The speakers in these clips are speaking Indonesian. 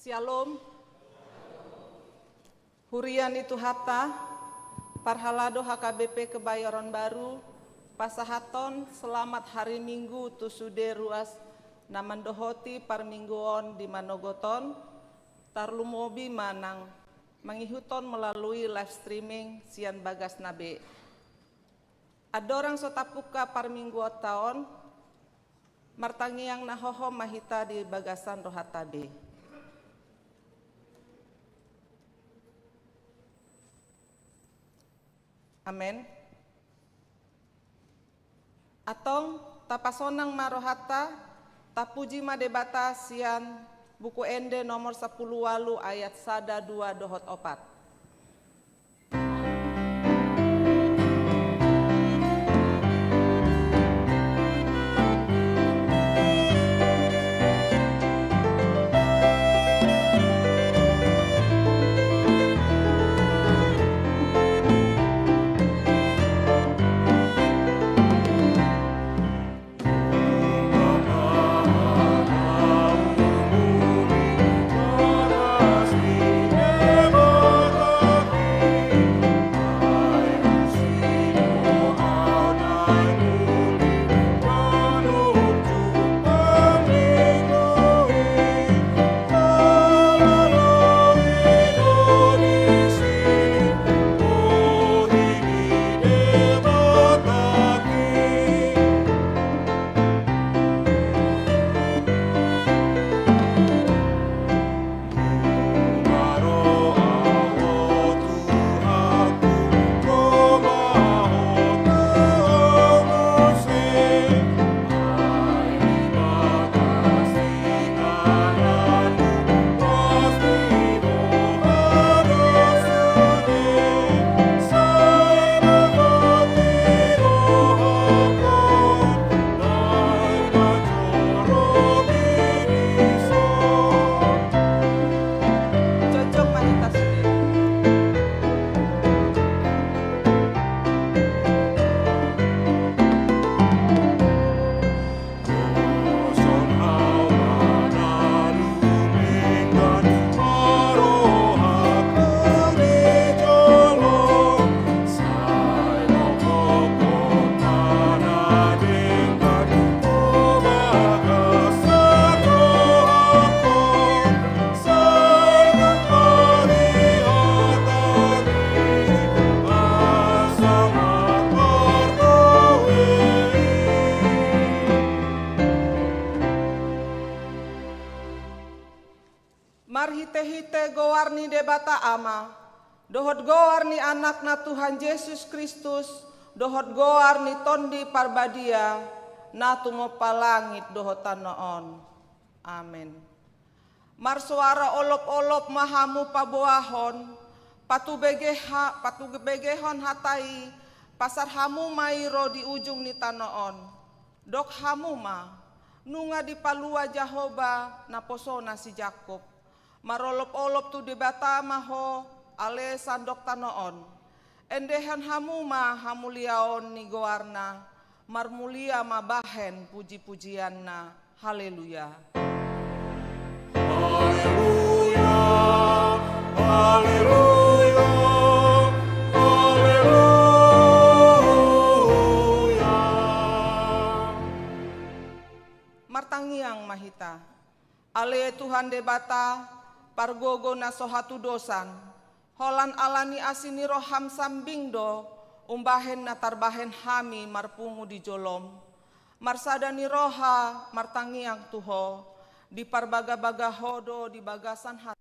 Shalom. Hurian itu hatta, parhalado HKBP Kebayoran Baru, pasahaton selamat hari Minggu tusude ruas namandohoti parmingguon di Manogoton, tarlumobi manang, mangihuton melalui live streaming sian bagas nabe. Adorang sotapuka parmingguo taon, martangiang nahoho mahita di bagasan rohatabe. Amen. Atong tapasonang marohata tapuji madebata sian buku ende nomor 10 walu ayat 1 2 dohot 4. Marhite-hite gowarni debata ama, dohot gowarni anak na Tuhan Yesus Kristus, dohot gowarni tondi parbadia, na tumopa langit dohotan noon. Amin. Marsuara olop-olop mahamu paboahon, patubegehon hatai, pasar hamu mairo di ujung ni tanoon. Dok hamu ma, nunga di palua Jahoba na posona si Jakob. Marolop-olop tu debata maho ale sandok tanoon. Endehan hamuma hamuliaon ni goarna, marmulia mabahen puji-pujianna. Haleluya. Haleluya, haleluya, haleluya. Martangiang mahita, ale Tuhan debata, pargogo na sohatu dosan, holan alani asini roham sambingdo, umbahen na tarbahen hami marpungu di jolom, marsadani roha martangiang tuho, di parbaga-baga hodo di bagasan hati.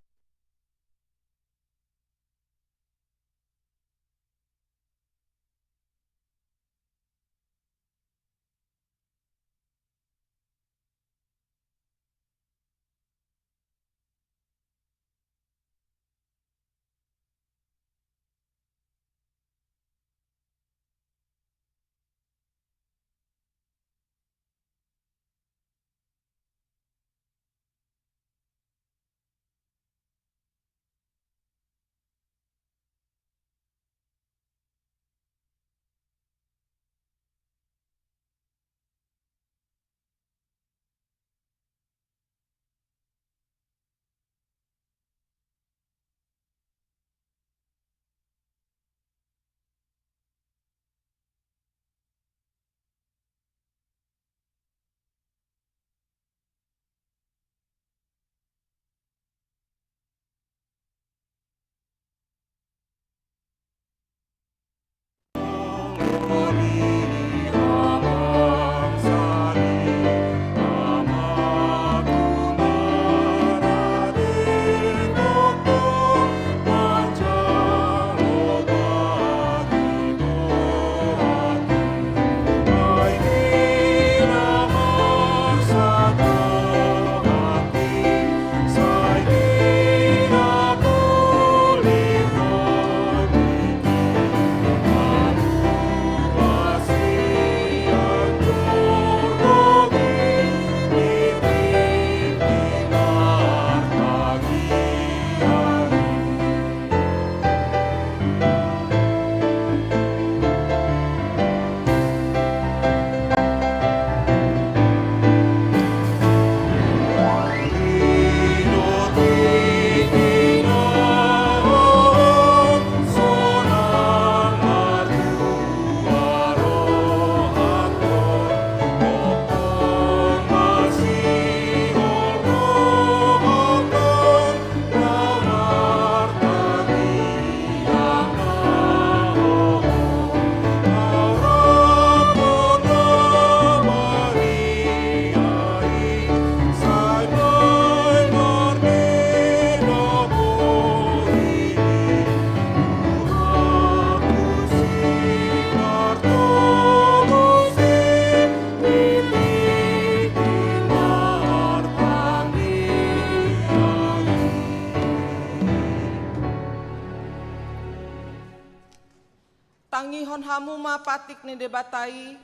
hamuma patik ni debatai,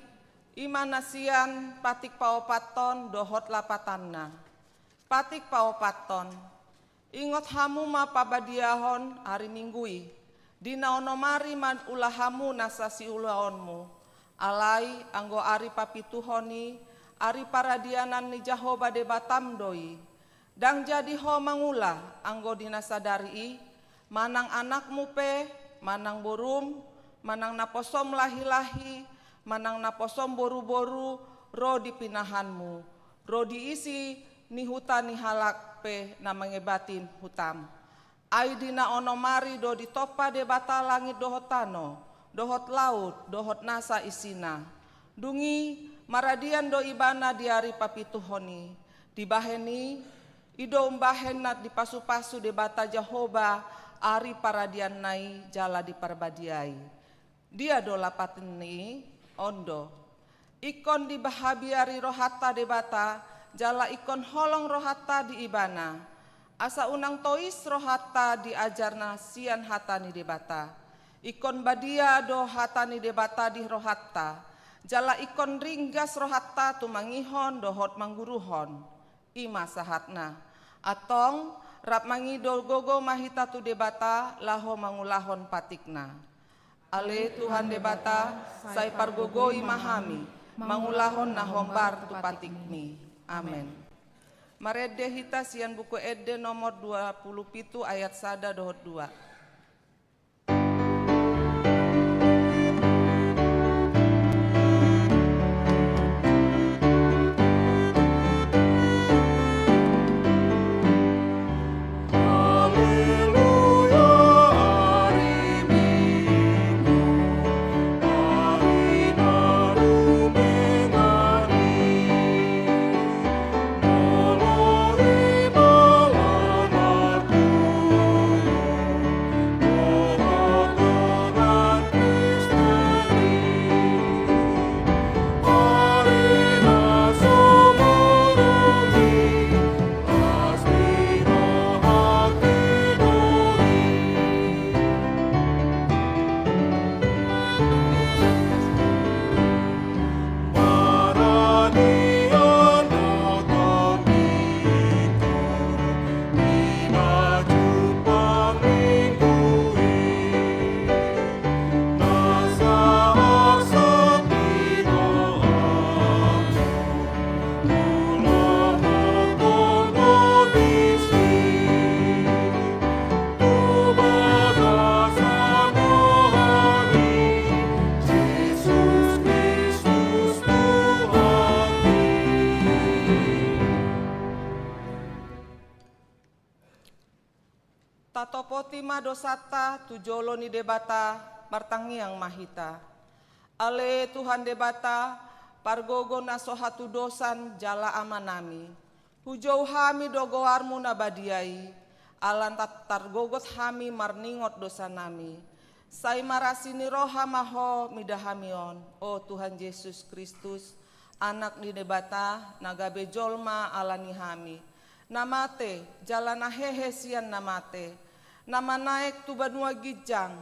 imanasian patik paopaton dohot lapatanna. Patik paopaton, ingot hamuma pabadiahon hari minggui, dina onomari man ulahamu nasasi ulaonmu, alai anggo ari papituhoni, ari paradianan ni Jahoba debatam doi, dang jadi ho mangula anggo dinasadari, manang anakmu pe, manang borum, manang naposom lahi-lahi, manang naposom boru-boru, ro dipinahanmu, ro diisi ni hutan ni halak pe namangebatin hutam. Aidina onomari do ditopa debata langit dohotano, dohot laut, dohot nasa isina. Dungi maradian do ibana diari papituhoni, dibaheni, ido umbahenat di pasu-pasu debata Jahoba, ari paradian nai jala diparbadiai. Dia do lapatni ondo. Ikon dibahabiari rohata debata, jala ikon holong rohata di ibana. Asa unang tois rohata diajarna sian hatani debata. Ikon badia do hatani debata di rohata. Jala ikon ringgas rohata tumangihon dohot mangguruhon. Ima sahatna. Atong rap mangido gogo mahita tu debata laho mangulahon patikna. Ale Tuhan debata sai pargogo imahami. Mangulahon nahombar tu patikmi. Amen. Marede hita sian buku Ede nomor 27 ayat 1 dohot 2. Tatopoti dosata tujolo ni debata martangiang mahita. Ale Tuhan debata pargogo nasohatu dosan jala amanami. Hujau hami dogoarmu nabadiai. Alan targogot hami marningot dosa nami. Sai marasini roha maho midahamion. O Tuhan Yesus Kristus, anak ni debata nagabe jolma alani hami. Namate jalana hehe sian namate. Nama naik tu banua gijang.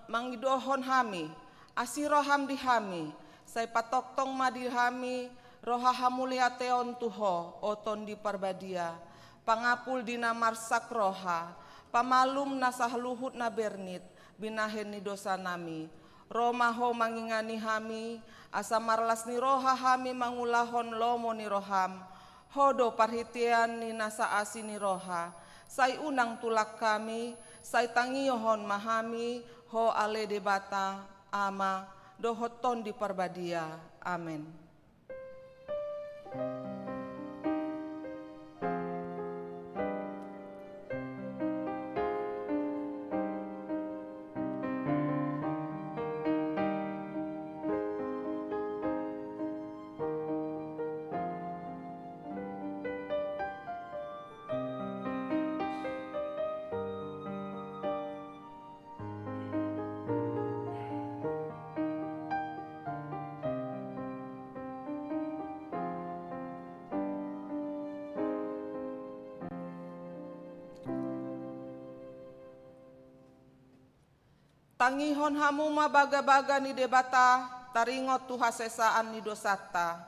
Mangidohon hami. Asiroham di hami. Sai patoktong madi hami. Roha hamuliateon tuho. Oton di parbadia. Pangapul di namarsak roha. Pamalum nasahluhut na bernit. Binahen ni dosa nami. Romaho mangingani hami. Asa marlas ni roha hami mangulahon lomo ni roham. Hodo parhitian ni nasa asini roha, sai unang tulak kami, sai tangiyohon mahami, ho ale debata, ama, dohoton di parbadia. Amen. Tangihon hamuma baga-baga ni debata taringot tu hasesaan ni dosata.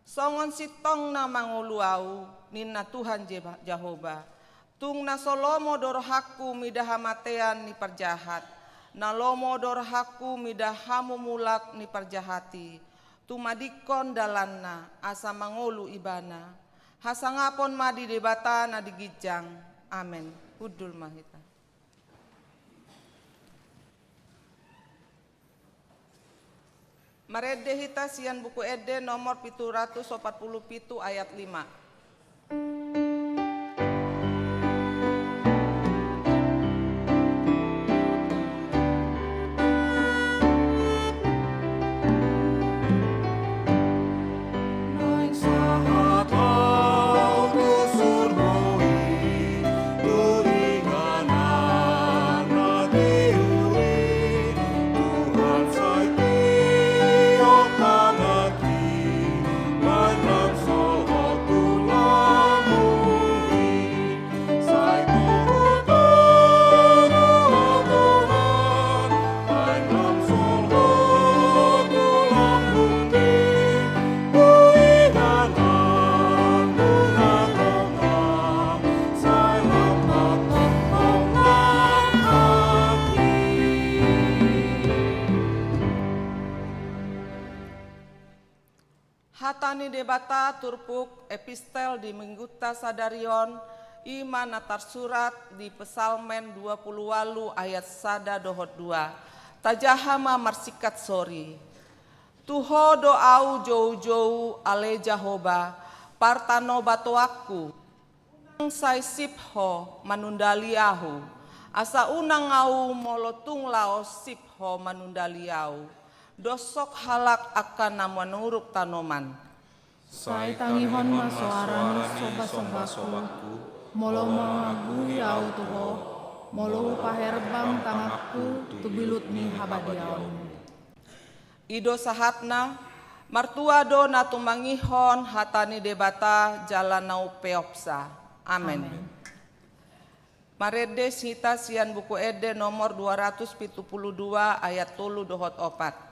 Songon sitong na manguluau ninna Tuhan Jehovah. Tung na solomo dorhaku midahamatean ni perjahat. Nalomo dorhaku midahamu mulak ni perjahati. Tumadikon dalanna asa mangulu ibana. Hasangapon madi debata na digijang. Amen. Hudul mahita. Marede hita sian buku ede nomor 747 ayat 5. Hatani debata turpuk epistel di mingguta sadarion iman natar surat di pesalmen 28 ayat sada dohot 2. Tajahama marsikat sori. Tuho doau jou-jou ale Jahoba partano batoaku. Unang sai sipho manundaliahu. Asa unang ngau molotung laos sipho manundaliau. Dosok halak akan menuruk tanoman. Sai tangihon masuarani soba-sobaku, molo mangagui au tuho, molo paherbang tangakku tubilut ni habadiaun. Ido sahatna, martua do natumangihon hatani debata jalanau peopsa. Amen. Maredes hita sian buku ede nomor 272 ayat 3 dohot 4.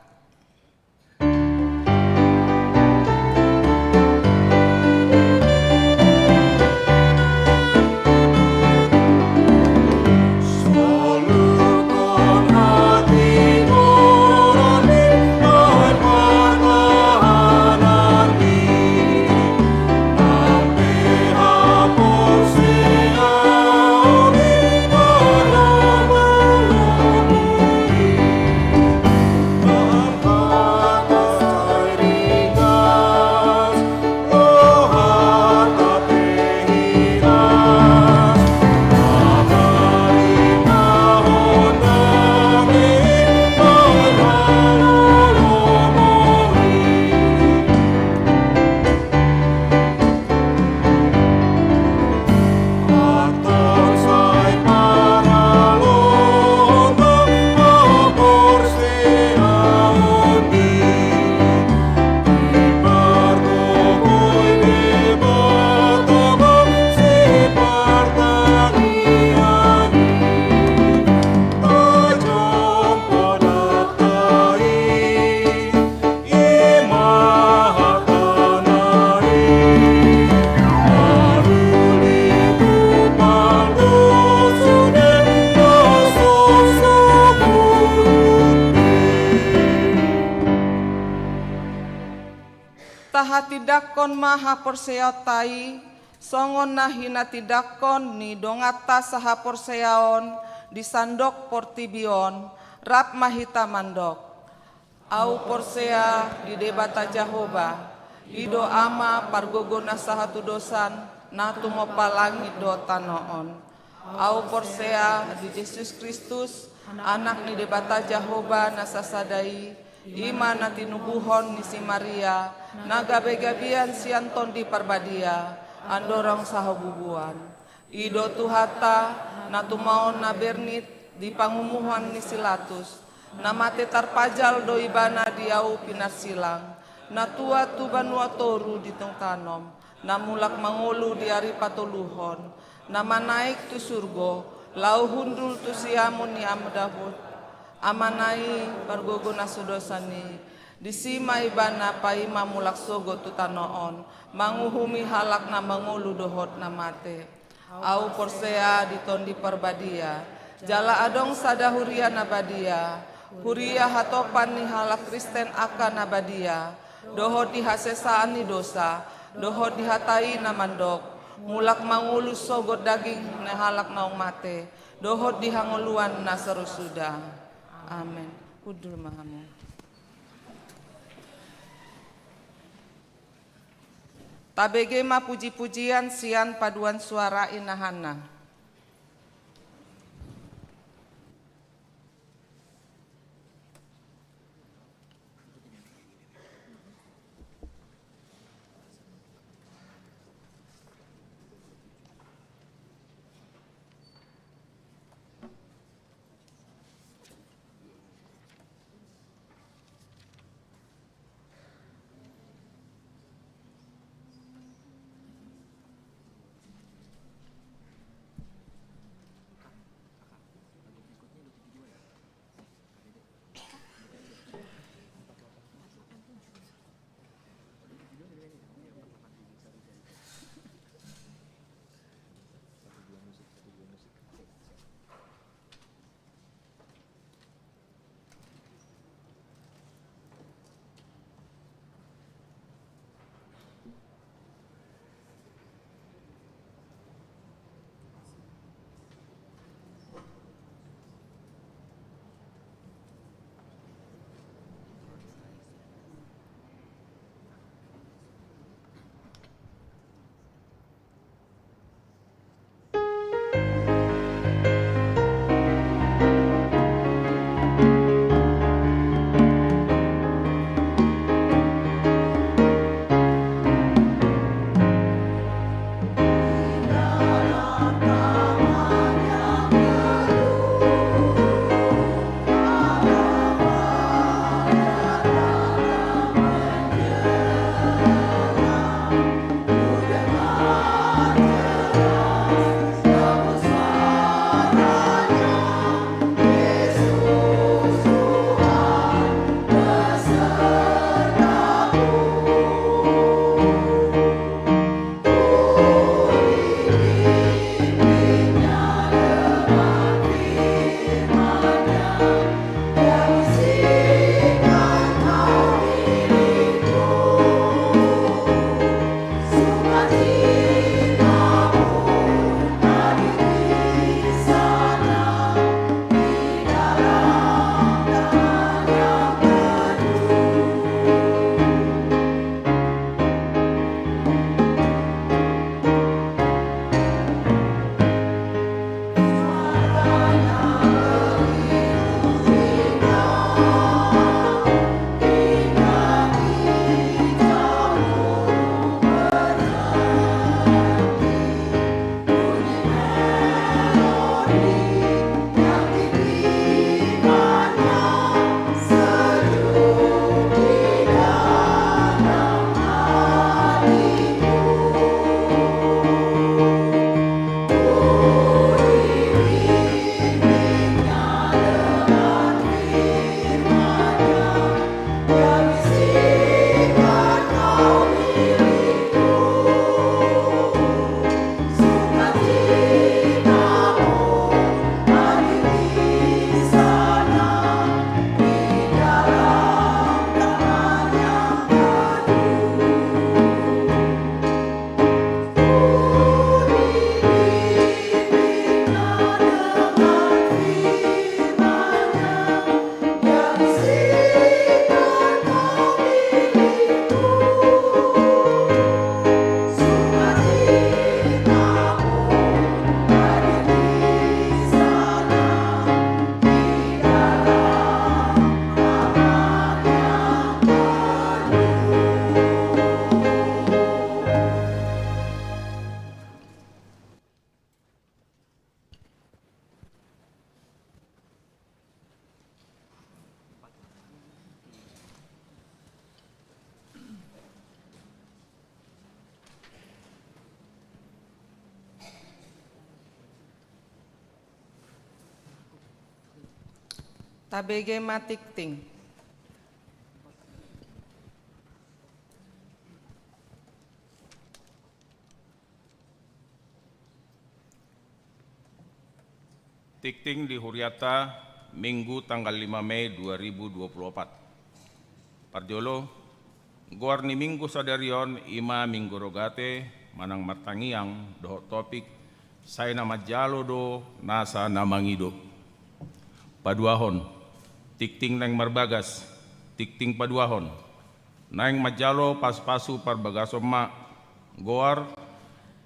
Tidakon maha porseotai songon nahina tidakon ni dongata saha porseaon di sandok portibion rap mahita mandok au porsea di debata Jahoba ido ama pargogona sahatu dosan natu mopalangi do tanoon au porsea di Yesus Kristus anak ni debata Jahoba nasasadai ima natinubuhon ni si Maria nagabe-gabian sianton di parbadia andorong sahabubuan ido tuhata natumaon na bernit di pangumuhan ni silatus namate tarpajal do ibana diau pinasilang natua tuban watoru di tongtanom namulak mangulu di ari patuluhon nama naik tu surgo lau hundul tu siamun ni amdahut amanai pargogona sudosani disima ibana paima mulak sogo tutanoon manguhumi halak na mangulu dohot na mate au porsea ditondi perbadia jala adong sadahuria nabadia huria hatopan ni halak Kristen akan nabadia dohot dihasesaan ni dosa dohot dihatai na mandok mulak mangulu sogo daging na halak naong mate dohot dihangoluan na serusuda. Amin. Kudur mahamu. Tabege ma puji-pujian sian paduan suara inahana. Tabege matikting. Tikting di Huriata, Minggu tanggal 5 Mei 2024. Parjolo, Goar ni Minggu sadarion ima Minggu rogate, manang martangiang doho topik, saya nama jalo do, nasa namangido. Paduahon, tikting nang marbagas, tikting paduahon, nang majalo pas-pasu parbagasom ma, Goar,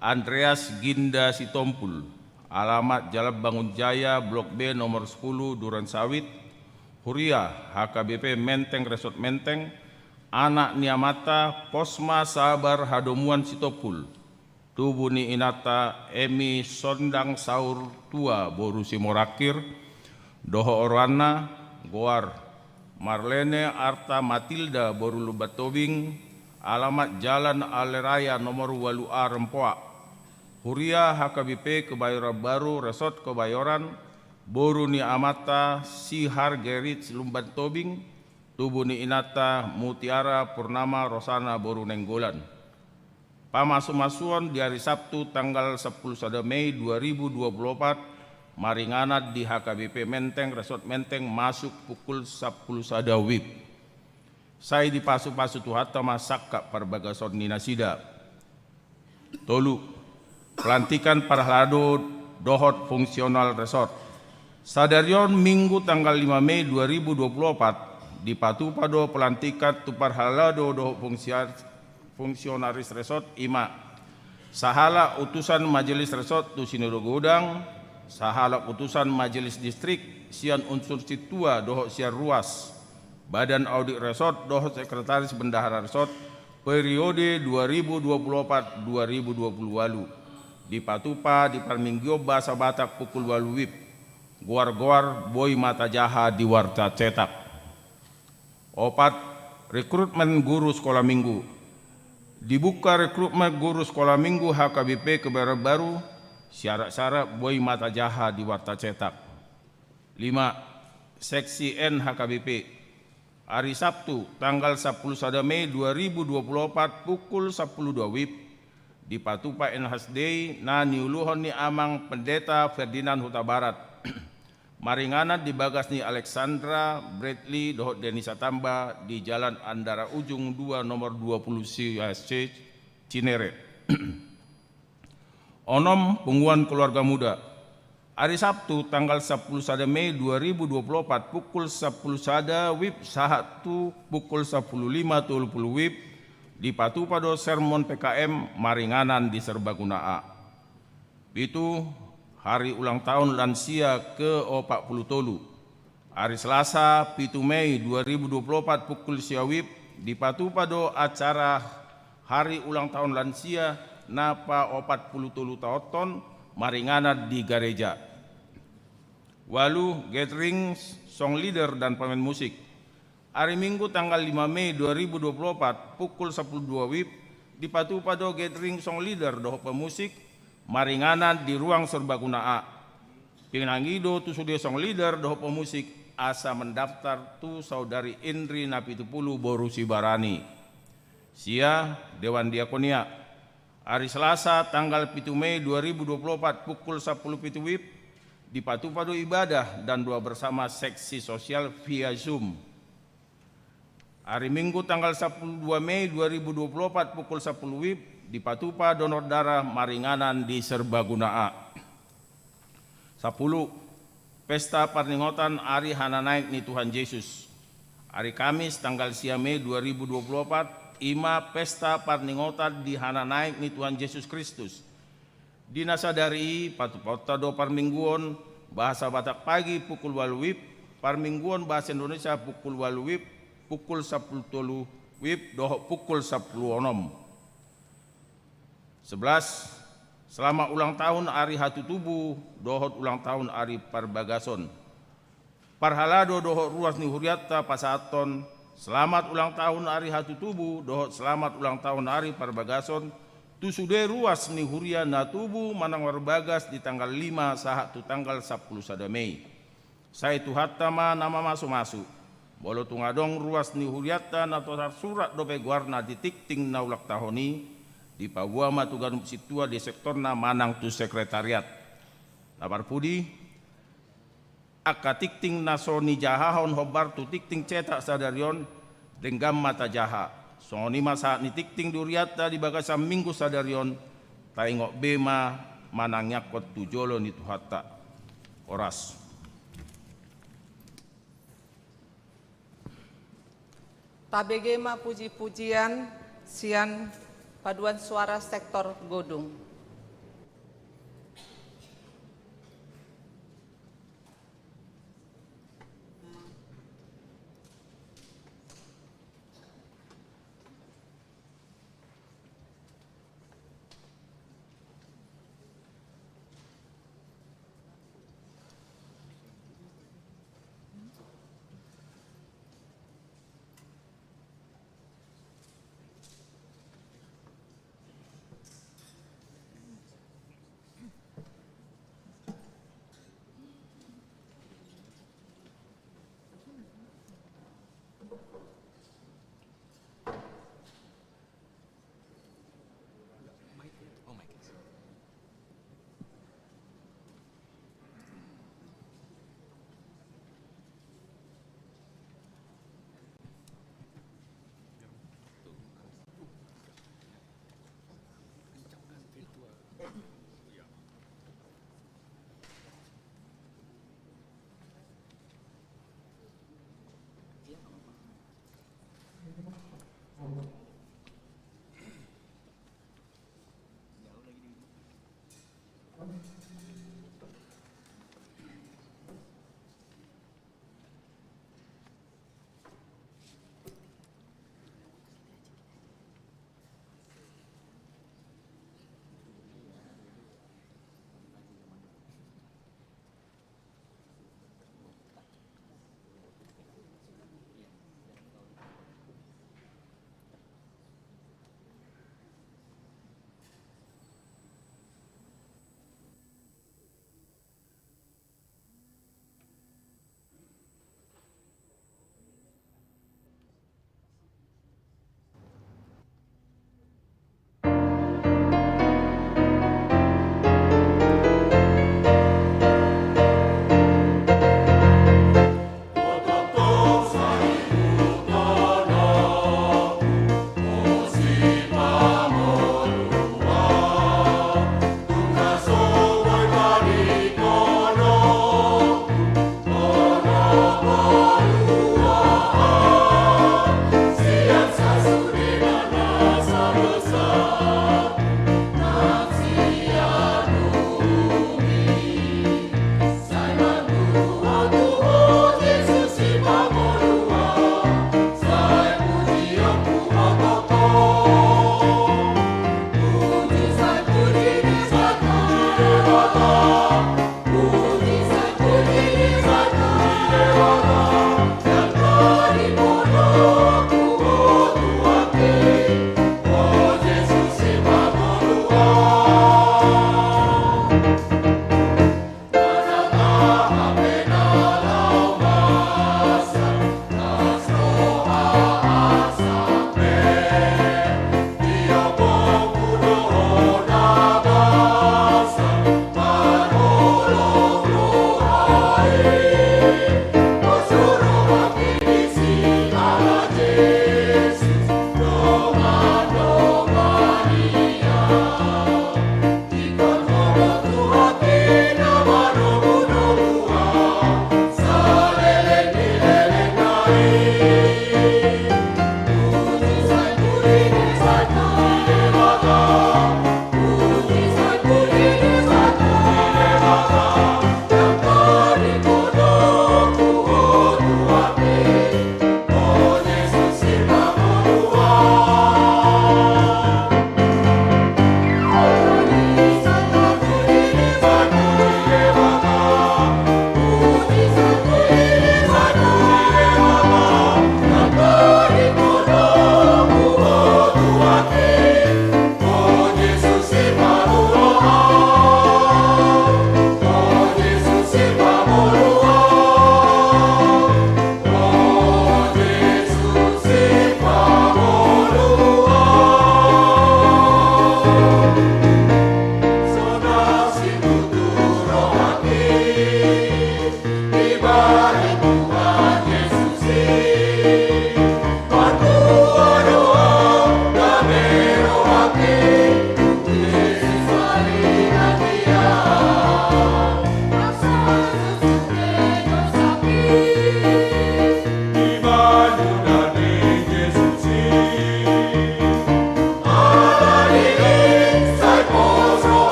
Andreas Ginda Sitompul, alamat Jalan Bangun Jaya, Blok B nomor 10, Duran Sawit, Huria, HKBP Menteng Resort Menteng, anak Niamata, Posma Sabar Hadomuan Sitopul, tubuh ni Inata, Emi Sondang Saur Tua, Boru Simorakir, Doho Orwana, Goar, Marlene Arta Matilda, Boru Lubatobing, alamat Jalan Aleraya nomor 8A Rempoa, Huria HKBP Kebayoran Baru Resort Kebayoran, Boru ni Amata Sihar Gerit Lumban Tobing, tubuh ni Inata Mutiara Purnama Rosana Boru Nenggolan. Pamasu-masuan di hari Sabtu tanggal 10 Mei 2024, maringanat di HKBP Menteng Resort Menteng masuk pukul 10 WIB. Saya di pasu-pasu tuhata masakka perbagason ninasida. Tolu, pelantikan Parhalado Dohot Fungsional Resort. Sadarion Minggu tanggal 5 Mei 2024 di Patupado pelantikan Parhalado Dohot Fungsionaris Resort Ima. Sahala utusan Majelis Resort tu Sinodo Godang, sahala utusan Majelis Distrik Sian Unsur Situa Dohot Siar Ruas. Badan Audit Resort Dohot Sekretaris Bendahara Resort periode 2024-2020 walu. Di Patupa di Parminggio Bahasa Batak pukul 8 WIB. Goar-goar boy mata jaha di warta cetak. 4. Rekrutmen guru sekolah minggu. Dibuka rekrutmen guru sekolah minggu HKBP Kebayoran Baru, syarat-syarat boy mata jaha di warta cetak. 5. Seksi N HKBP. Hari Sabtu tanggal 10 Mei 2024 pukul 10.02 WIB di Patupa NHSD na niuluhon ni Amang Pendeta Ferdinand Huta Barat. Maringanan di bagas ni Alexandra Bradley Dohot Denisa Tamba di Jalan Andara Ujung 2 nomor 20 CSC Cinere. Onom Penguan Keluarga Muda. Hari Sabtu tanggal 10 Mei 2024 pukul 10 WIB sahatu pukul 15.30 WIB di Patupado Sermon PKM Maringanan di Serbaguna A. Itu hari ulang tahun lansia ke-40. Hari Selasa 7 Mei 2024 pukul siawib di Patupado acara hari ulang tahun lansia napa 40 tahun maringanat di gereja. Walu gathering song leader dan pemain musik. Hari Minggu tanggal 5 Mei 2024 pukul 10.02 WIB di Patupado gathering song leader doh pemusik maringanan di ruang serbaguna A. Pinangido tu sudah song leader doh pemusik asa mendaftar tu saudari Indri Napitupulu Boru Sibarani. Sia Dewan Diakonia. Hari Selasa tanggal 7 Mei 2024 pukul 10.07 WIB di Patupado ibadah dan doa bersama seksi sosial via Zoom. Hari Minggu tanggal 12 Mei 2024 pukul 10 WIB di Patupa donor darah maringanan di Serbaguna A. 10. Pesta Parningotan Ari Hananaik ni Tuhan Yesus. Hari Kamis tanggal 10 Mei 2024 ima Pesta Parningotan di Hananaik ni Tuhan Yesus Kristus. Dinasadari Patupota do Parmingguon bahasa Batak pagi pukul 8 WIB, Parmingguon bahasa Indonesia pukul 8 WIB, pukul 10 WIB doh pukul 10 onom. 11. Selamat ulang tahun Ari Hatu Tubuh, dohot ulang tahun Ari Parbagason. Parhalado dohot ruas ni Huriata Pasaton, selamat ulang tahun Ari Hatu Tubuh, dohot selamat ulang tahun Ari Parbagason. Tu sudah ruas ni Huria na tubuh manang warbagas di tanggal 5 sahat tu tanggal 10 Mei. Saya tu hatama nama masuk-masuk. Bolo tungadong ruas ni huriata na totar surat dope guarna di tikting na ulak tahoni di pabuama tu garum situa di sektor na manang tu sekretariat. Lapar pudi aka tikting na soni jahahon hobar tu tikting cetak sadarion denggam mata jaha. Soni masa ni tikting duriata di bagasam minggu sadarion taingok bema manang nyakot tu jolo ni tu hatta. Oras. Tabegema puji-pujian sian paduan suara sektor Godung.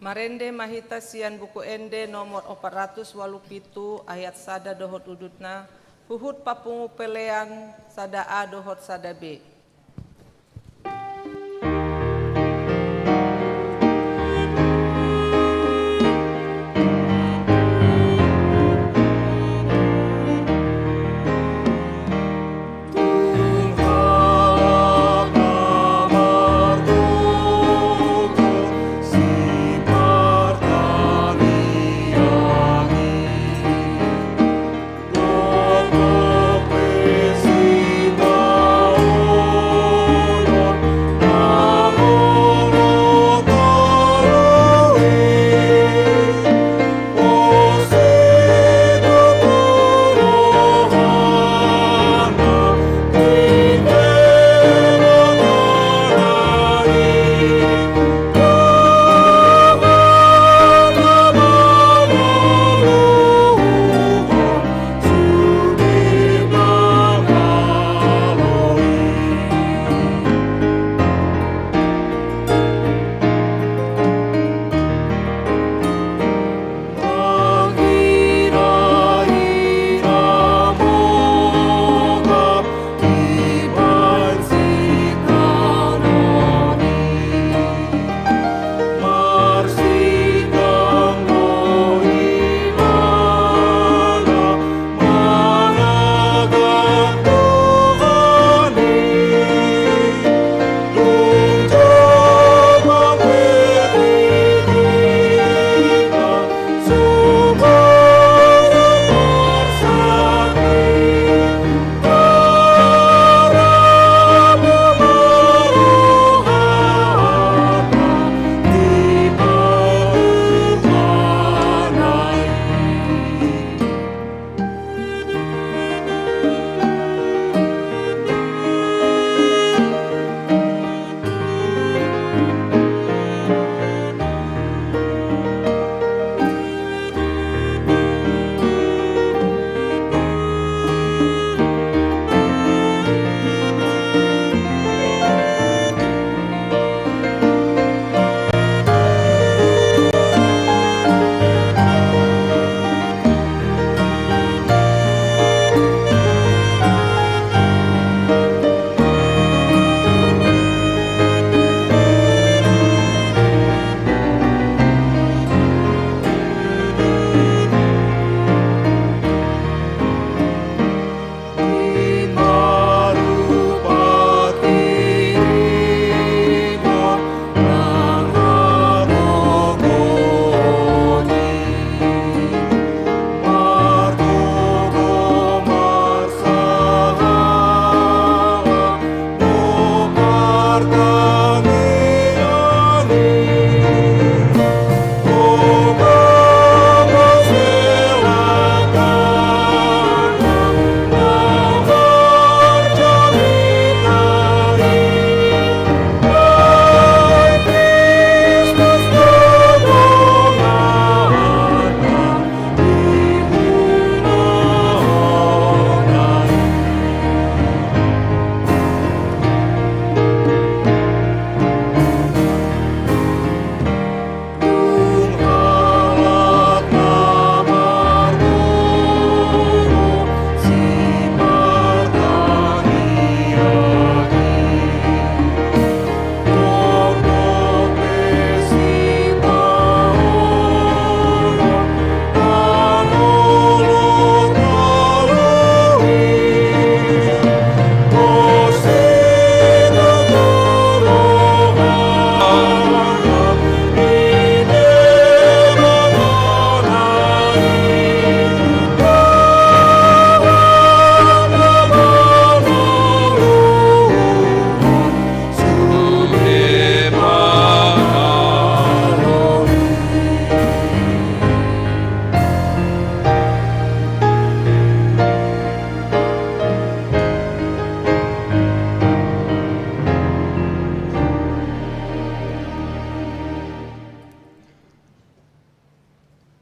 Marende mahita sian buku ende nomor 487 ayat sada dohot udutna huhut papungu pelean sada A dohot sada B.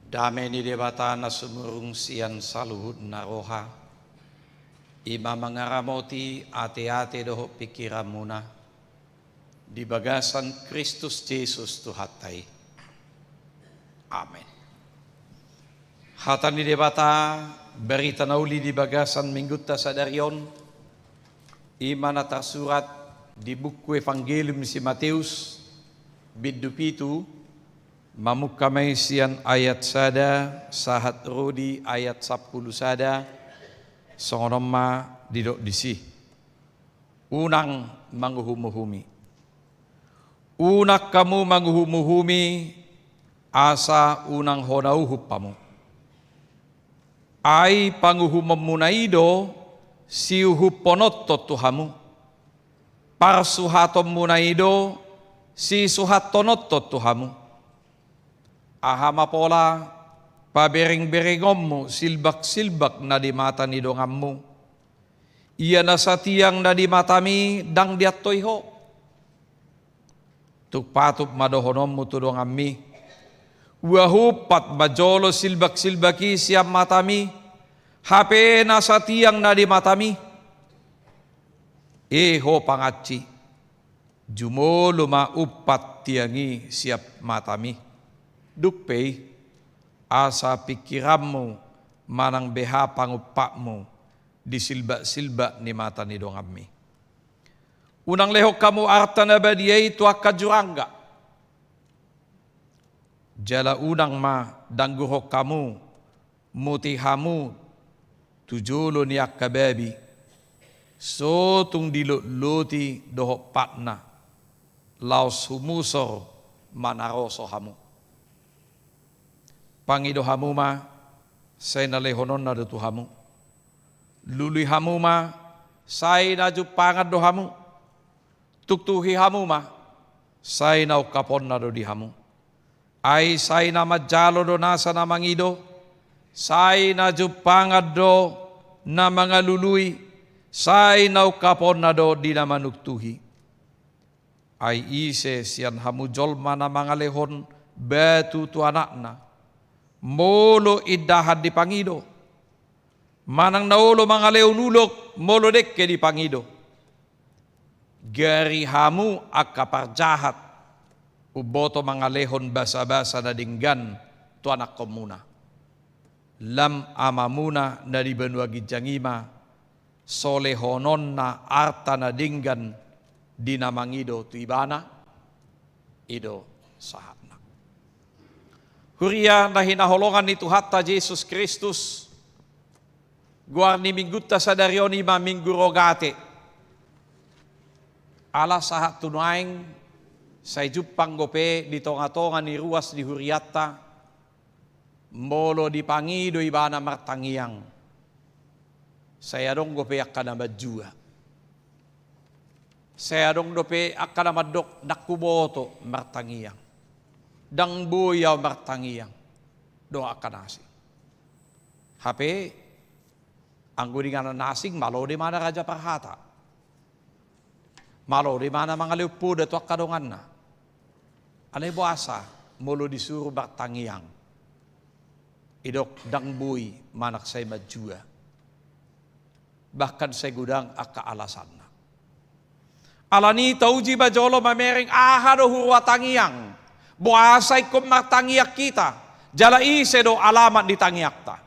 Damai ni debata na sumurung sian saluhud na roha. Ima mangaramoti ate-ate doho pikiran muna. Di bagasan Kristus Yesus Tuhatay. Amin. Hatan di debata berita nauli di bagasan minggutta sadarion imana tersurat di buku Evangelium si Matius biddu pitu mamukamay sian ayat sada sahat rodi ayat 10 sada songonomma didok disi unang manguhumuhumi unak kamu manguhumuhumi asa unang honau hupamu ai panguhumam munaido siuhu ponotto tuhamu parsuhatom munaido si suhatonotto tuhamu ahama pola pabering-berengommu silbak-silbak na di mata ni dongammu iya na sa tiyang na di matami dang diattoyho tukpatup madohonommu tu dongammi wahupat majolo silbak-silbaki siam matami hape nasa tiang na di matami eho pangaci jumolo maupat tiangi siap matami dukpei asa pikirammu manang beha pangupakmu di silbak-silbak ni mata ni dongammi unang lehok kamu artana badiyai tu akajurangga jala unang ma dangguhok kamu mutihamu tujulo ni akababi so tung dilot loti dohok patna laos humusor manaroso hamu pangido hamu ma say nalehonon na do hamu lului hamu ma say na jupangat do hamu tuktuhi hamu ma say na ukapon na do di hamu ay say na majalo do nasa na mangido, say na jupangad do na mga luluy, say na ukapon na do di na manuktuhi. Ay ise siyan hamujolma na mga lehon betu tu anak na, molo idahad di pangido, manang naulo mga leonulok molo dekke di pangido. Gari hamu akaparjahat, uboto mga lehon basa-basa na dinggan tu anak ko muna. Lam ama muna na di benua gijangima solehonon na arta na dinggan di namangido tu ibana ido sahatna. Huria na hinaholongan ni Tuhatta Jesus Kristus guar ni minggutta sa darioni ma minggu rogate ala sahat tunaing sa jupang gope di tonga-tonga ni ruas di huriata molo di pangido ibana martangiang saya dong gope akana majua saya dong dope akana madok nakuboto martangiang dang buyaw martangiang do akanasi hape ang guringan nasing malo di mana Raja Parhata malo di mana mga liupo dato akadongan na anay buasa molo disuruh martangiang idok dangbuy manak say majua bahkan say gudang akaalasan na alani tauji bajolo mamering ahado hurwatangiang buasay kum martangiak kita jala ise do alamat di tangiak ta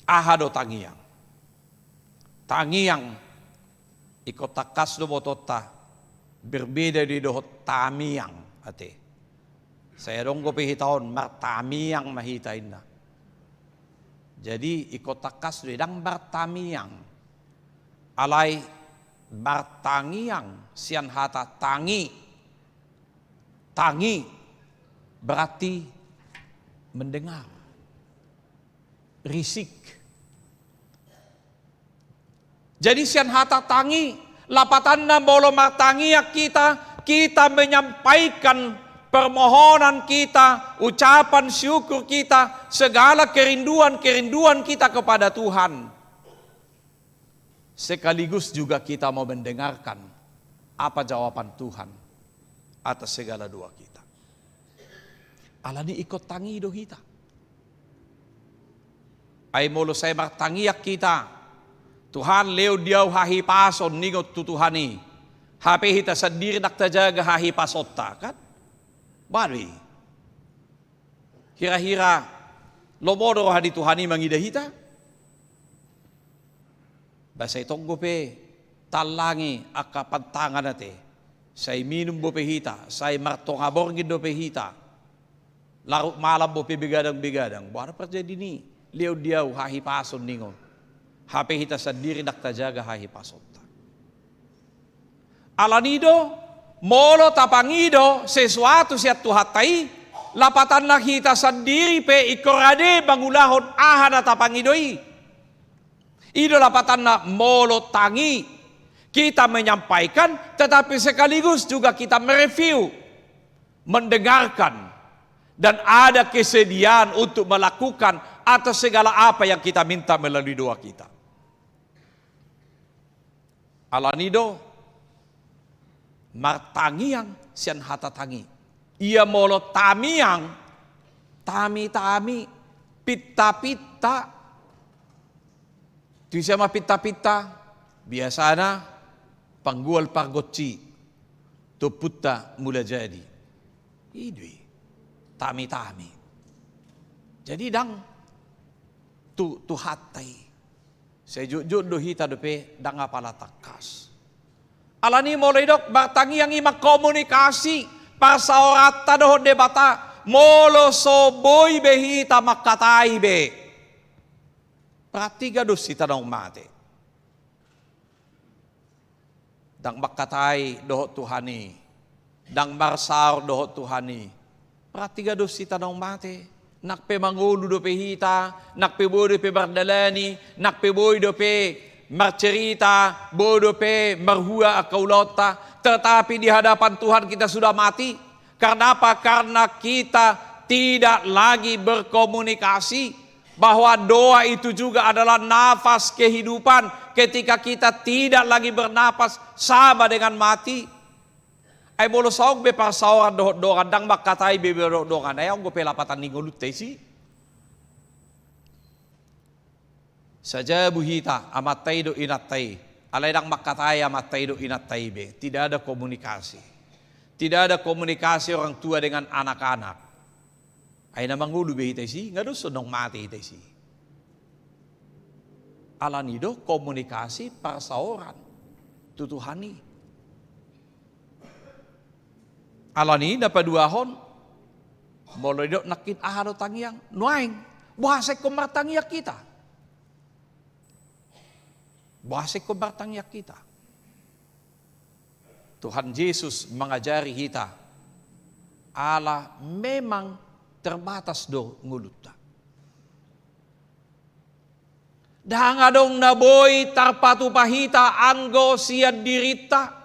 ahado tangiang ikot takas do botota berbeda di dohot tamiang ate. Saya dong ko pihitaon martamiang mahitain na. Jadi ikot takas do dang martamiang. Alay martangiang sian hata tangi. Tangi berarti mendengar. Risik. Jadi sian hata tangi lapatan na bolo martangiak kita menyampaikan permohonan kita, ucapan syukur kita, segala kerinduan kita kepada Tuhan. Sekaligus juga kita mau mendengarkan apa jawaban Tuhan atas segala doa kita. Alani ikut tangi do kita. Ay molo say martangiak kita. Tuhan leo diaw hahi pason ningot tutuhani. Hape hita sadir nak tajaga hahi pasotta kan. Badui. Hira-hira lomodoro hadi Tuhani mangidahita. Basa itong gope talangi akapantangan nate. Say minum bope hita, say martongaborgin dope hita. Larut malam bope bigadang-bigadang. Buana terjadi ni. Liau diau hahipason ningon. Hape hita sendiri nak tajaga hahipason. Alanido, molo tapangido, sesuatu siat tuhatai, lapatan na kita sendiri pe ikorade bangulahon ahana tapangidoi. Ido lapatan na molo tangi, kita menyampaikan, tetapi sekaligus juga kita mereview, mendengarkan, dan ada kesediaan untuk melakukan atas segala apa yang kita minta melalui doa kita. Alanido, martangiang sian hata tangi. Ia molo tamiang, tami-tami, pitta-pitta. Itu sama pitta-pitta. Biasanya panggual pargoci. Tuputta mula jadi. Idui. Tami-tami. Jadi dang tu hatai. Sejujur dohita dope dang apala takas. Alani mulai dok bertangi yang imak komunikasi pasaorata doh debata molo soboi behita makatai be. Pratiga dosi tanong mate. Dang makatai doh Tuhani, dang marsar doh Tuhani. Pratiga dosi tanong mate. Nak pe mangulu do behita, nak pe boy do pe bardalani, nak pe boy do pe marcerita, bodoh pe, marhua akaulota, tetapi di hadapan Tuhan kita sudah mati. Karena apa? Karena kita tidak lagi berkomunikasi, bahwa doa itu juga adalah nafas kehidupan. Ketika kita tidak lagi bernapas, sama dengan mati. Ay bolo saog be parsaoran doa dang makatai be doa na yang go pe lapatan ningolut tesi. Saja buhita amatai do inatai, alaidang makatai amatai do inatai be. Tidak ada komunikasi. Tidak ada komunikasi orang tua dengan anak-anak. Ay namang ulu be hitai si, ngado sonong mati hitai si. Alanido komunikasi parsaoran tutuhani. Alani dapat dua hon, molo do nakit ahado tangiang nuaing, bahasa komartangiak kita. Bahasa kebertangnya kita. Tuhan Yesus mengajari kita. Allah memang terbatas do ngulutna. Dangadong naboy tarpatu pahita anggo siad dirita.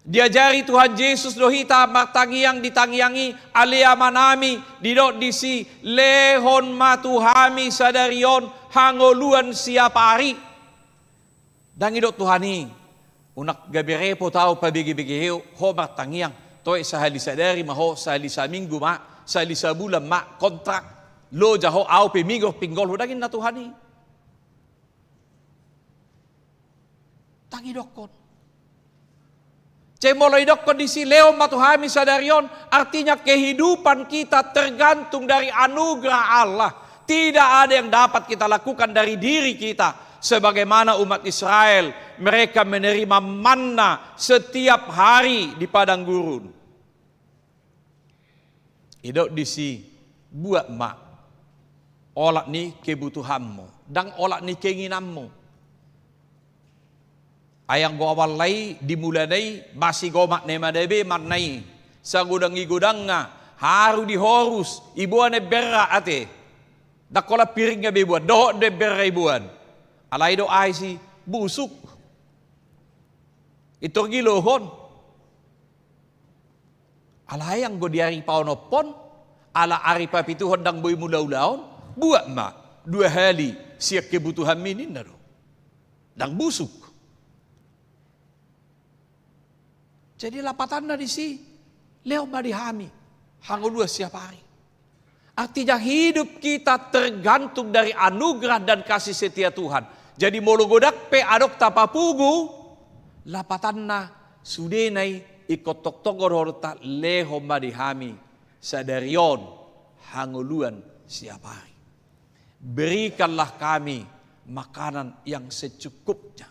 Diajari Tuhan Yesus dohita martangiang ditangiangi alia manami didok disi lehon matuhami sadarion hangoluan siapa hari. Dan idok Tuhani unak gabirepo tau pabigi-bigi ho martangiang toy sahali sadari maho sahali sa minggu ma sahali sa bulan ma kontrak lo jaho au pe minggu pinggol hudangin na Tuhani. Tangi dokon. Cemoloy dok kondisi leo matuhami sadarion artinya kehidupan kita tergantung dari anugerah Allah. Tidak ada yang dapat kita lakukan dari diri kita. Sebagaimana umat Israel, mereka menerima manna setiap hari di padang gurun. Idok disi buat mak. Olak ni kebutuhanmu dan olak ni keinginanmu. Ayang go awal lay dimulanay basi gomak ne madebe manay sa gudang-gudang nga haru di horus ibuan e berra ate dakola piring nga bebuan doho de berra ibuan alay do ay si busuk ito gilohon alay ang go diari paonopon ala ari papituhon dang boy mulaulaon buat ma dua hali siap kebutuhan minin na do dang busuk. Jadi lapatan na di si leo madihami hangulua siap hari. Artinya hidup kita tergantung dari anugerah dan kasih setia Tuhan. Jadi molo godak pe adok tapapugu lapatan na sudenay ikut tok-tokor horta leho madihami sadarion hanguluan siapa hari. Berikanlah kami makanan yang secukupnya.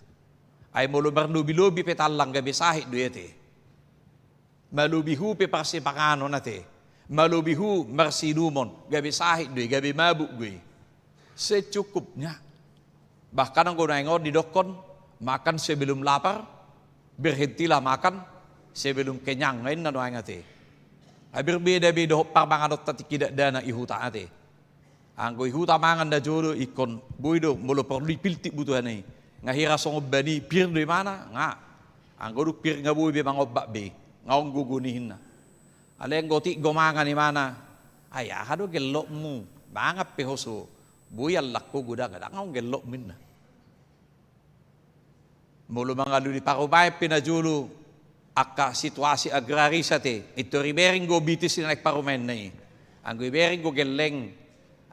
Ay mulu berlubi-lubi petalang gabi sahit duete. Malubihu pe parsipakano nate. Malubihu marsinumon gabi sahit duwe gabi mabuk gue. Secukupnya. Bahkan ang gunaingon di dokon makan sebelum lapar, berhentilah makan sebelum kenyang. Ngayon na doang ate. Ay berbeda-beda parmanganot tati kidak dana ihuta ate. Ang ihuta mangan da jolo ikon buido mulu perlu dipiltik butuhan ni. Ngahira song bani pir di mana? Nga. Ang goduk pir ngabui be mangobak be. Ngaong gugunihin na. Aleng goti gomangan ni mana? Ay akado gelok mu. Bangap pehoso. Buyal lakko guda kada ngaong gelok min na. Mulu mga luli parubay pinajulo aka situasi agraris ate. Ito ribering go bitis na nagparumen na eh. Ang ribering go geleng.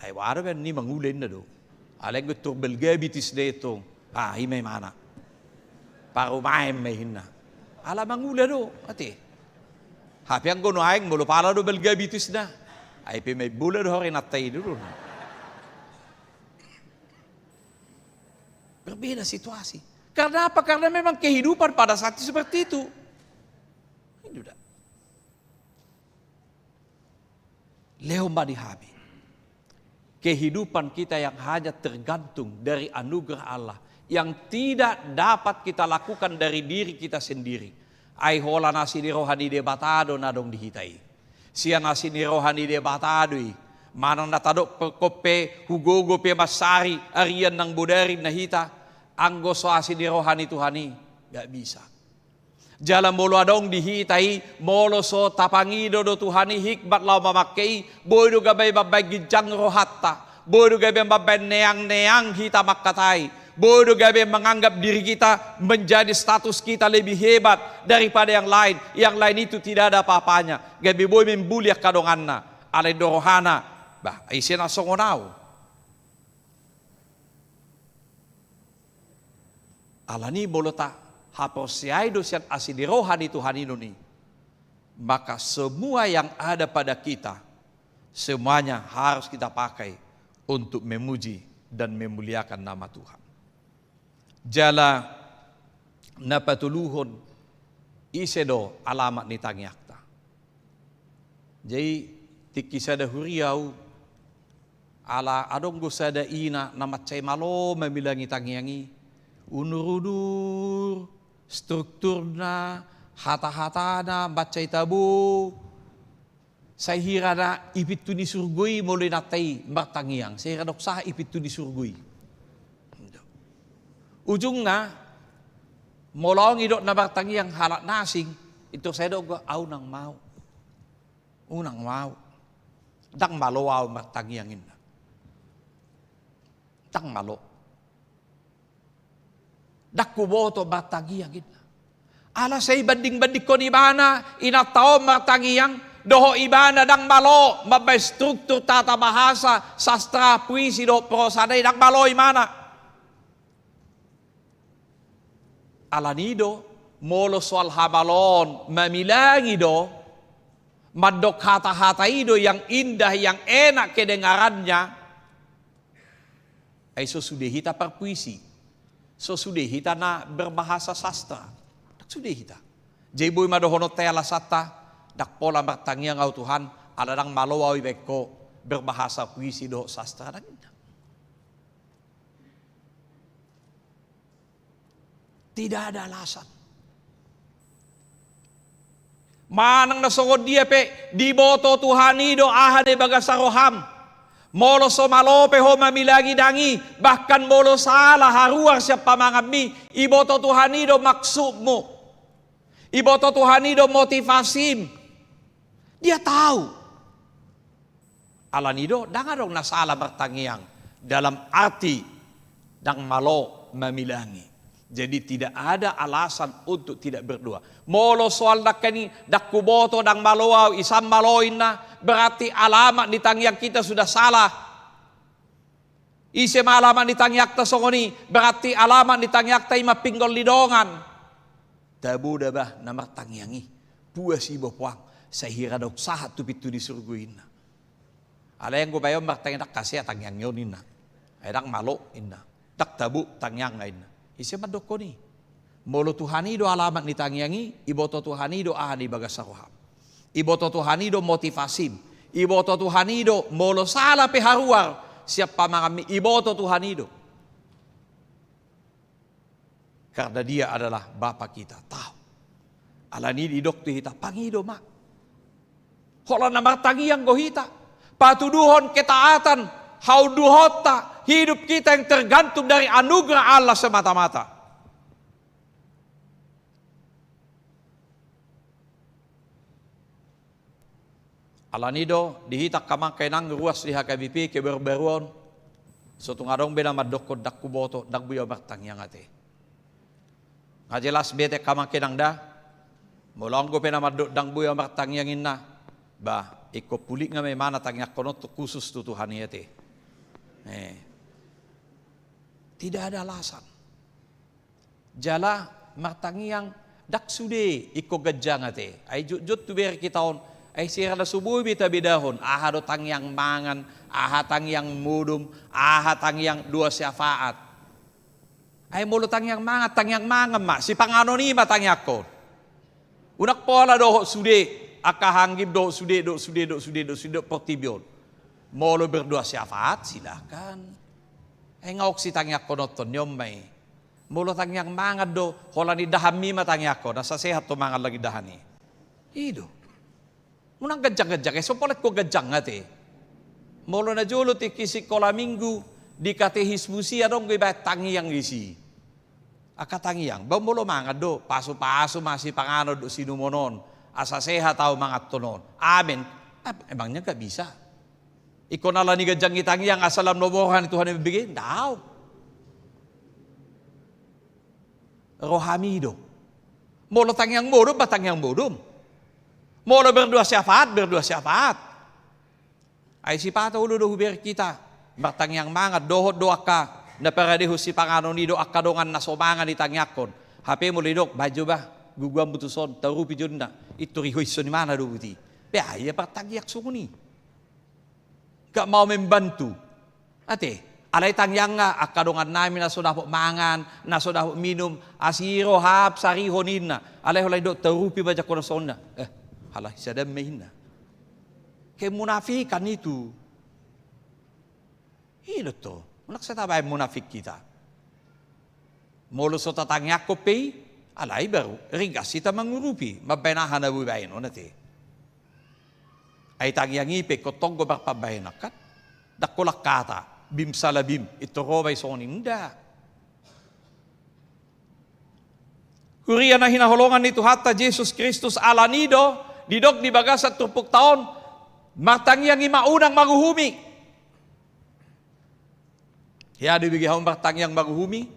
Ay waro ben ni mangulin na do. Aleng go turbelga bitis na ito. Himay mana. Parumay may hina. Ala mangula do ate. Hapi ang gunuaing mulu pala do belga bitis na. Ay pi may bula do rin atay do. Berbeda situasi. Karena apa? Karena memang kehidupan pada saat seperti itu. Tidak. Lehomba dihabi. Kehidupan kita yang hanya tergantung dari anugerah Allah. Yang tidak dapat kita lakukan dari diri kita sendiri. Ai hola nasi di rohani de batado nadong dihitai. Sia nasi di rohani de batadoi. Manang natadok perkope hugogo pe masari arian ng budari nahita. Anggo soasi di rohani Tuhani. Gak bisa. Jalan molo adong dihitai. Molo so tapangido do Tuhani hikmat lau mamakei. Boydo gabay babay gijang rohatta. Boydo gabay babay neang-neang hita makatai. Bodoh gabe menganggap diri kita menjadi status kita lebih hebat daripada yang lain. Yang lain itu tidak ada apa-apanya. Gabe boy membuliak kadonganna. Alay dorohana. Bah, isena songonau. Alani bolota haposiai dosian asidirohan itu haninuni. Maka semua yang ada pada kita, semuanya harus kita pakai untuk memuji dan memuliakan nama Tuhan. Jala napatuluhon isedo alamat ni tangyakta. Jadi tikisada huriau ala adong gusada ina namatcay malo mamilangi tangyangi unurudur strukturna hata-hata na batcay tabu sahira na ipitu ni surgoy mulai natay martangyang sahira dok sah ipitu ni surgoy. Ujungnya, molong idok na bartangi yang halat nasing, itu saya dok unang mau. Unang mau. Dang malo au bartangi yang ina. Dang malo. Dak kuboto bartangi yang ina. Ala say banding-banding ko ni bana, inatao bartangi yang, doho ibana dang malo, mabay struktur tata bahasa, sastra, puisi, do prosaday, dang malo imana. Alanido, molo soal habalon, mamilangido, madok hata-hata ido yang indah, yang enak kedengarannya, ay sosudehita perpuisi, sosudehita na berbahasa sastra, sudehita. Jeboy madohonot tela sata, dak pola bertangiang au Tuhan, aladang malawawi beko berbahasa puisi do sastra dan indah. Tidak ada alasan. Manang nasongod dia pe diboto Tuhani do ahade bagasaroham. Molo so malope ho mamilagi dangi bahkan molo salah haruar siapa mangami iboto Tuhani do maksudmu. Iboto Tuhani do motivasim. Dia tahu. Alanido dangadong nasalah bertangiang dalam arti dang malo mamilangi. Jadi tidak ada alasan untuk tidak berdoa. Molo soal dakani dakuboto dang maloaw isam maloin na berarti alamat di tangiak kita sudah salah. Isi alamat di tangiak ta songoni berarti alamat di tangiak ta ima pinggol lidongan. Tabu dabah namar tangiangi. puas ibo puang sa hira daw sahat tu pitu di surguin na. Ala yang gubayon martang dak kasi atang yang yonin na. Ay dak malo inna. Dak tabu tangyang na inna. Isya madok ko ni. Molo Tuhanido alamat ni tangyangi, iboto Tuhanido ahani bagas saruham. Iboto Tuhanido motivasim. Iboto Tuhanido molo sala peharuar siap pamangami iboto Tuhanido. Karena dia adalah Bapa kita. Tahu. Alani di dokter kita pangido mak. Hola namar tangiang gohita. Patuduhon ketaatan. Hauduhota. Hidup kita yang tergantung dari anugerah Allah semata-mata. Alanido dihitak kamang kainang ruas di HKBP ke berberuan. Sotung adong bena madokod dak kuboto dak buya martang yang ate. Ngajelas bete kamang kainang da. Molonggo pena madok dang buya martang yang inna. Ba iko pulik nga may mana tangyak konot khusus tu Tuhan ate. Tidak ada alasan. Jala martangi yang dak sude iko gajang ate. Ay jut tu ber kita on. Ay sira na subuhi bita bidahon, aha do tangyang mangan, aha tangyang mudum, aha tangyang dua syafaat. Ay mulo tangyang mangan ma, si pangano ni matangyak ko. Unak pola do sude, akahanggib do sude portibyon. Molo berdua syafaat, silakan. Ay ngawak si tangyak ko noton nyom may. Mulo tangyang mangan do, hola ni dahami matangyak ko, nasa sehat to mangan lagi dahani. Ido. Munang gajang-gajang, so polet ko gajang ate. Molo na jolo ti kisik kola minggu, di katehismusi adong gay bayat tangyang isi. Aka tangyang, ba molo mangad do, paso-paso masih pangano do sinumonon, asa seha tao mga tonon. Amen, emangnya gak bisa. Iko nala ni gajang itangyang asalam nobohan Tuhan yang bibigay, daw. Rohamido. Molo tangyang modum, batangyang modum. Molo berdua syafaat. Ay si pata ulo do huber kita. Martang yang mangat dohot doa ka. Na paradeho si pangano ni do akadongan na somangan ni tangyakon. Hape mo lidok baju ba guguam butuson tarupi junda. Itu rihoiso ni mana do buti. Behaya partagyak sunguni. Gak mau membantu. Ate, alay tangyang nga akadongan namin na sudah po mangan, na sudah po minum, asiro hap sarihonin na. Alay holay do tarupi ba jako na sonda. Halah sadam mahina. Kemunafikan itu. Ilo to. Unak sa tabay munafik kita. Molo so tatangyak ko pay, alay baru. Ringkas kita mangurupi. Mabenahan na bubayin. Onate. Ay tangyang ipe ko tonggo barpabayin akat. Dakulak kata. Bim salabim. Ito robay sonin. Hindi. Kuriya na hinaholongan ni Tuhata Jesus Kristus alanido. Didok di bagas at 30 taon, martangyang imaunang maguhumi. Hiya di bigihang martangyang maguhumi.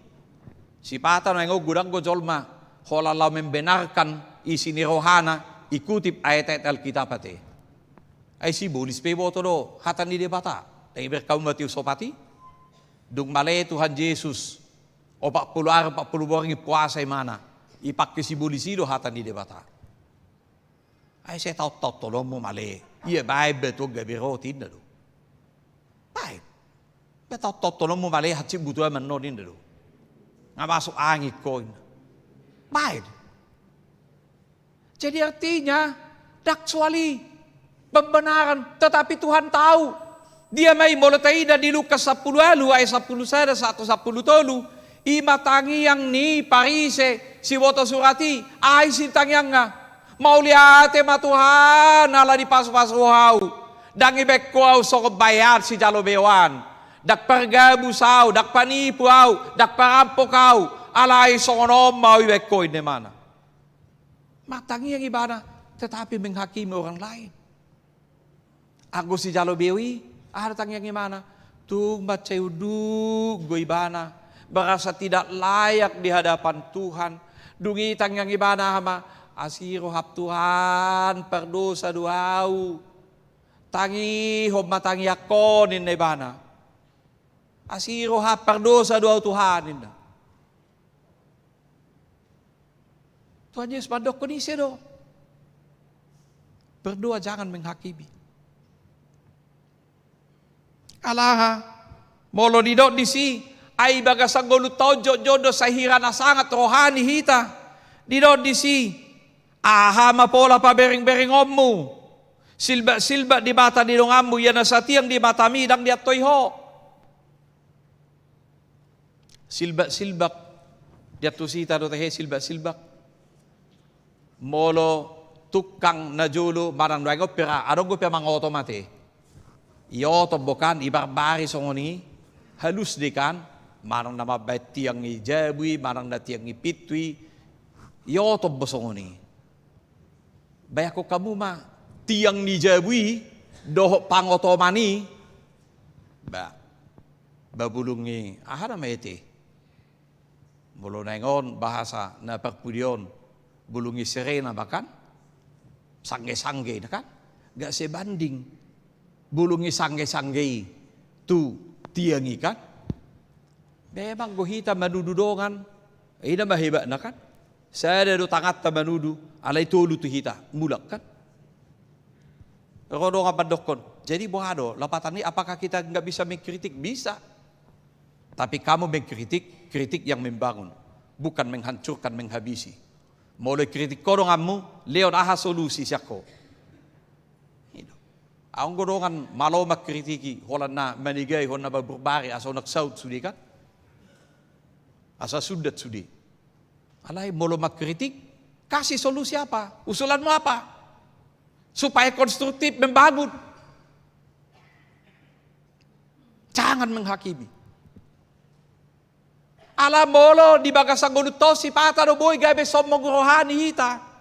Si pata na yung gudang gojolma, hola lau membenarkan isi ni rohana, ikutip ayat-ayat Alkitab ate. Ay si bulis pe boto do, hatan ni debata. Ay berkaum Matius sopati. Dung malay Tuhan Yesus, o 40 orang puasa mana, ipakke si bulisido hatan ni debata. Ay saya tahu tolong mo mali. Iya baik betul gabiro tinda do. Baik. Betul tolong mo mali hatsi butuh manon tinda do. Nga masuk angin ko. Baik. Jadi artinya daksuali pembenaran, tetapi Tuhan tahu. Dia may molataida di Lukas 10 ayat 10 110 imatangi yang ni parise si woto surati ay sintangyang nga. Mauliate matuhan ala di pasu-pasuhaw. Dang ibek ko so bayar si jalobewan. Dak pergabusaw, dak panipuaw, dak parampokaw. Alay sonom mau ibek ko ini mana. Matangi yang ibana tetapi menghakimi orang lain. Aku si jalobewi, ada tang yang gimana? Tuh baca uduk go ibana. Berasa tidak layak di hadapan Tuhan. Dungi tang yang ibana hama. Asiro hap Tuhan perdosa duau. Tangi hom matangi yakon in nebana. Asiro hap perdosa duau Tuhan inda. Tuhan Yesus mandok ko ni do. Berdoa jangan menghakimi. Alaha, molo didok disi, ay bagasang gulu tojo jodo sa hirana sangat rohani hita. Didok disi, ahama pola pa bering-bering ommu. Silba-silba di mata di dongammu, yana sa tiang di mata midang di atoy ho. Silba-silbak, di atusita do tehe silba-silbak. Molo tukang na julu marang doang pera, adong go pera mangoto mate. Iyo tombokan ibarbari songoni, halus dekan, marang na mabait tiang ni jabui, marang na tiang ni pitui, iyo tombo songoni. Bayako kamu ma, tiang ni jabui, doho pangoto mani, babulungi, aha na maiti. Mulu nengon bahasa na perpudion, bulungi serena bahkan, sangge-sangge kan, gak sebanding. Bulungi sangge-sangge tu tiangi kan. Memang gohita manududongan. Ina mahebat na kan. Saya ada tangat ta manudu. Alay tolu tu hita. Mulak kan. Rodo nga pandokon. Jadi bohado. Lapatan ini apakah kita nggak bisa mengkritik? Bisa. Tapi kamu mengkritik. Kritik yang membangun. Bukan menghancurkan, menghabisi. Mulai kritik kodonganmu. Leon aha solusi siako. Ang godongan malo makritiki holan na manigay hon na baburbari aso nagsaut sudi kan asa sudat sudi alay molo makritik kasih solusi apa usulan mo apa supaya konstruktif membangun jangan menghakimi ala molo di bagasang gunuto si pata do boy gabe sommong rohani hita.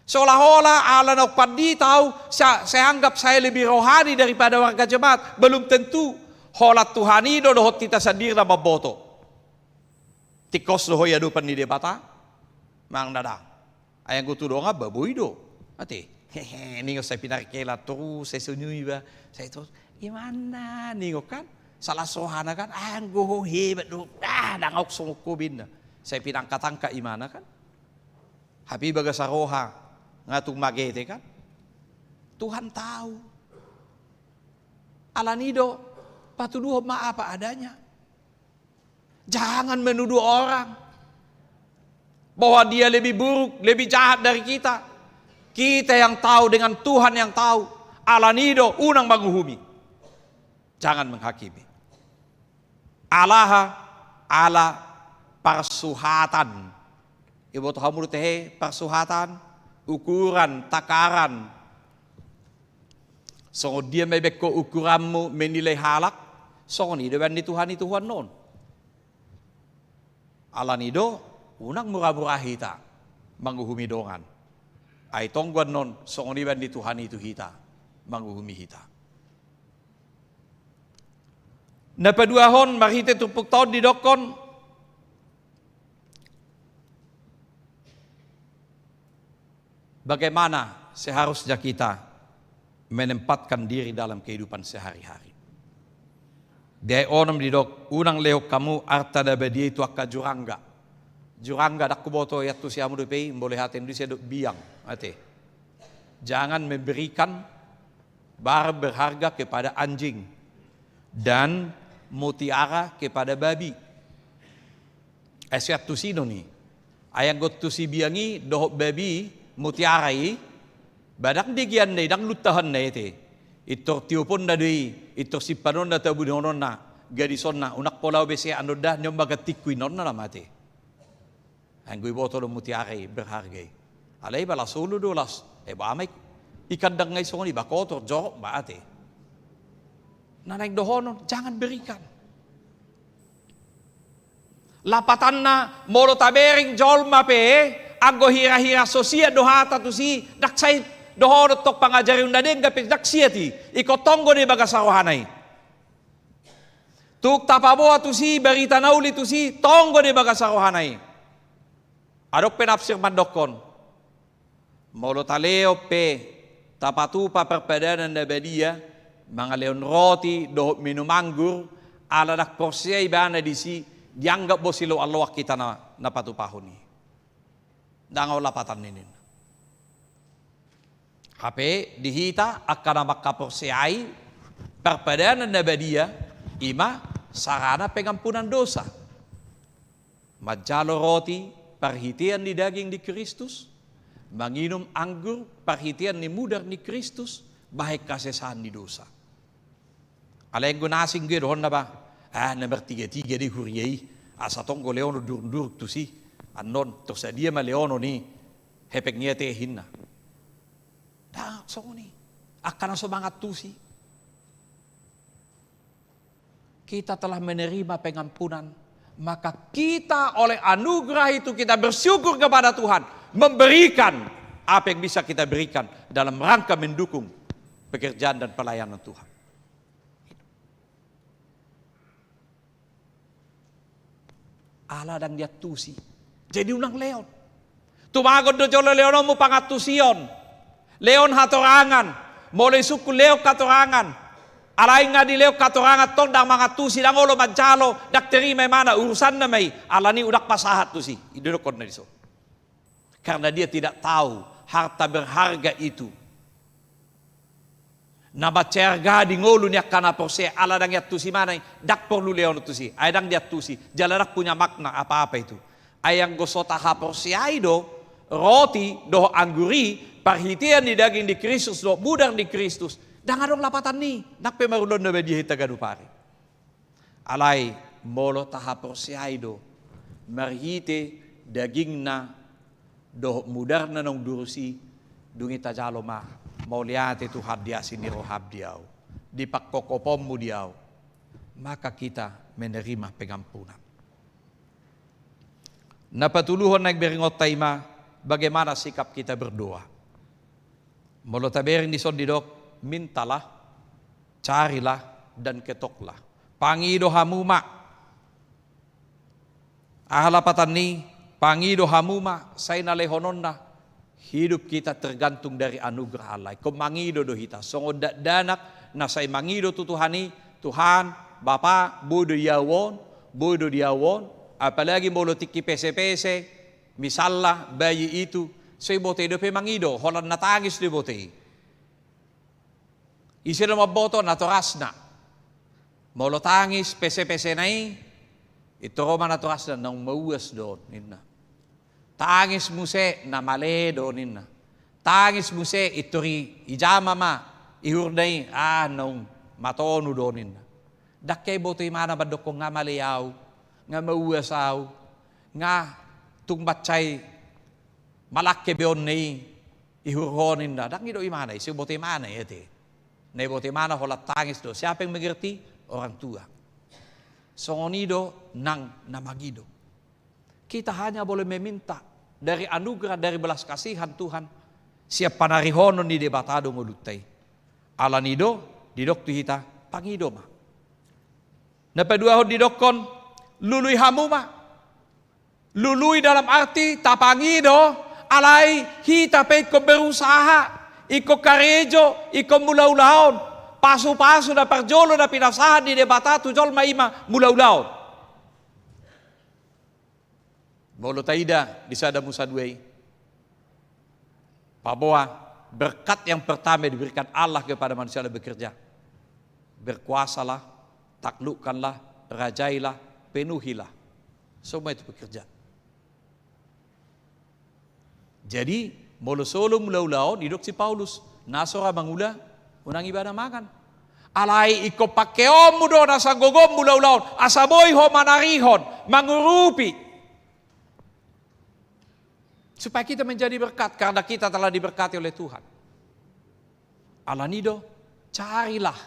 Seolah-olah ala nak panditau, saya anggap saya lebih rohani daripada warga jemaat. Belum tentu. Holat Tuhan itu dohot kita sendiri nama boto. Tikos doho ya dupan di debata. Mang dadang. Ayang gutu doa nga baboy do. Ati. Hehe. Ningo saya pinarikela terus. Saya sunyui ba. Saya terus. Gimana ningo kan. Salah sohana kan. Ayang goho hebat do. Dangok sumukubin na. Saya pinangkatangka imana kan. Habi baga sa roha. Ngatung magete kan. Tuhan tahu. Alanido, patuduh ma apa adanya. Jangan menuduh orang bahwa dia lebih buruk, lebih jahat dari kita. Kita yang tahu dengan Tuhan yang tahu. Alanido, unang manghuhumi. Jangan menghakimi. Ala parsuhatan. Ibu Tuhan tehe parsuhatan. Ukuran, takaran. So dia may beko ukuranmu menilai halak. So ni dewan ni Tuhan non. Ala nido unang murah-murah hita manghuhumi dongan. Ay tongguan non so ni dewan ni Tuhan itu hita manghuhumi hita. Napaduahon marite tupuk taon di dokon. Bagaimana seharusnya kita menempatkan diri dalam kehidupan sehari-hari. Dia onam di dok, unang lehok kamu arta dabadia itu akka jurangga. Jurangga dak kuboto yatu siamu dupei, boleh hati Indonesia dok biang. Ate. Jangan memberikan barang berharga kepada anjing dan mutiara kepada babi. Esiat tu sino ni. Ayang got tu si biangi dohok babi mutiarai badak digian nei dang lutahan nei te ito tiupon na dui ito sipanon na tabunonon na gadison na unak pola bese ando dah nyom bagatikui non na mate anggoy boto do mutiarai berhargai alai bala solo dolas ba mai ikan dang ngai songoni ba kotor jorok ba ate nanay dohonon jangan berikan lapatan na molo tabering jolma pe Ago hira-hira sosia dohata tu si daksai dohorot tok pangajari undadeng gapit daksiati ikotonggo ni baga sarohanai. Tuk tapaboa tu si berita nauli tu si tonggo ni baga sarohanai. Adok penafsir mandokon. Molo taleo pe tapatupa perpadanan na badia mga leon roti dohot minum anggur ala dak porsia ibana di si dianggap bosilo Allah kita na patupahon ni. Dangaw lapatan ninin. Hape dihita akan makaporsiai perpadanan nabadia ima sarana pengampunan dosa. Majalo roti perhitian di daging di Kristus, menginum anggur perhitian ni mudar ni Kristus, baik kasesahan di dosa. Alain gunasing gue doon na ba? Nomor 3 di huriyay. Asatong ko leono dur tu si. Anon, to sa dia ma leono ni. Hepek niya tehin na. Dah, so ni. Akan semangat tu si. Kita telah menerima pengampunan, maka kita oleh anugerah itu kita bersyukur kepada Tuhan, memberikan apa yang bisa kita berikan dalam rangka mendukung pekerjaan dan pelayanan Tuhan. Allah dan dia tusi. Jadi unang leon. Tumagod do jolo leon mo pangatusion. Leon hatorangan. Mulai suku leo katorangan. Alay nga di leo katorangan tong dang mga tusi dang olo majalo dak terima mana urusan na may alani udak pasahat tusi. Idunokon na iso. Karena dia tidak tahu harta berharga itu. Nabacerga di ngolu niya kana porse ala dang yat tusi manay dak perlu leon tusi. Ay dang dia tusi. Jalarak punya makna apa-apa itu. Ayang gosota ha porse ay do roti do angguri parhitian di daging di Kristus do mudar di Kristus. Dangadong lapatan ni, nakpe marulon na bedi hitagadu pare. Alay, molo tahapor si aido, marhite daging na do mudar na nong durusi, dungi tajalo ma, mauliate tu habdiasi ni rohab diaw, di pakkokopom mu diaw, maka kita menerima pengampunan. Napatuluhon nagberingot taima, bagaimana sikap kita berdoa. Molo tabering di sondidok, mintalah, carilah, dan ketoklah. Pangido hamuma. Ahalapatan ni, pangido hamuma, say nalehonon na. Hidup kita tergantung dari anugerah Allah. Kung mangido do hita. Songod danak na say mangido tutuhani, Tuhan, Bapa, bodo diawon, apalagi molo tiki pese-pese, misallah, bayi itu, say bote do pe mangido, holan natangis do bote. Isi na maboto naturas na. Molo tangis, pese-pese na ito roma naturas na nang mauwas doon. Nina. Tangis muse na male doon. Nina. Tangis muse ituri ijama ma. Ihurnay, nang matono doon. Nina. Dakkay boto imana ba doko nga maliyaw, nga mauwasaw, nga tungbatchay malake beon na ihurhonin na. Dakki do imana, isi boto imana iti. Nebote mana holat tangis do. Siapa yang mengerti? Orang tua. Songonido nang namagido. Kita hanya boleh meminta dari anugerah, dari belas kasihan Tuhan. Siap panarihonon di debatado ngolutai. Alanido didok tu hita pangido ma. Napadua hod didokon lului hamuma. Lului dalam arti tapangido alay hita pe ko berusaha. Iko karejo, iko mulaulaon, paso-paso na parjolo na pinasahan ni debata tujol maima mulaulaon. Molo taida di sada musadway. Paboa, berkat yang pertama diberikan Allah kepada manusia yang bekerja. Berkuasalah, taklukkanlah, rajailah, penuhilah. Semua itu bekerja. Jadi molo solo mulaulaon idok si Paulus nasora mangula unang ibadah makan. Alay iko pakeom mudo nasa gogom mulaulaon asaboy ho manarihon mangurupi. Supaya kita menjadi berkat karena kita telah diberkati oleh Tuhan. Alanido, carilah.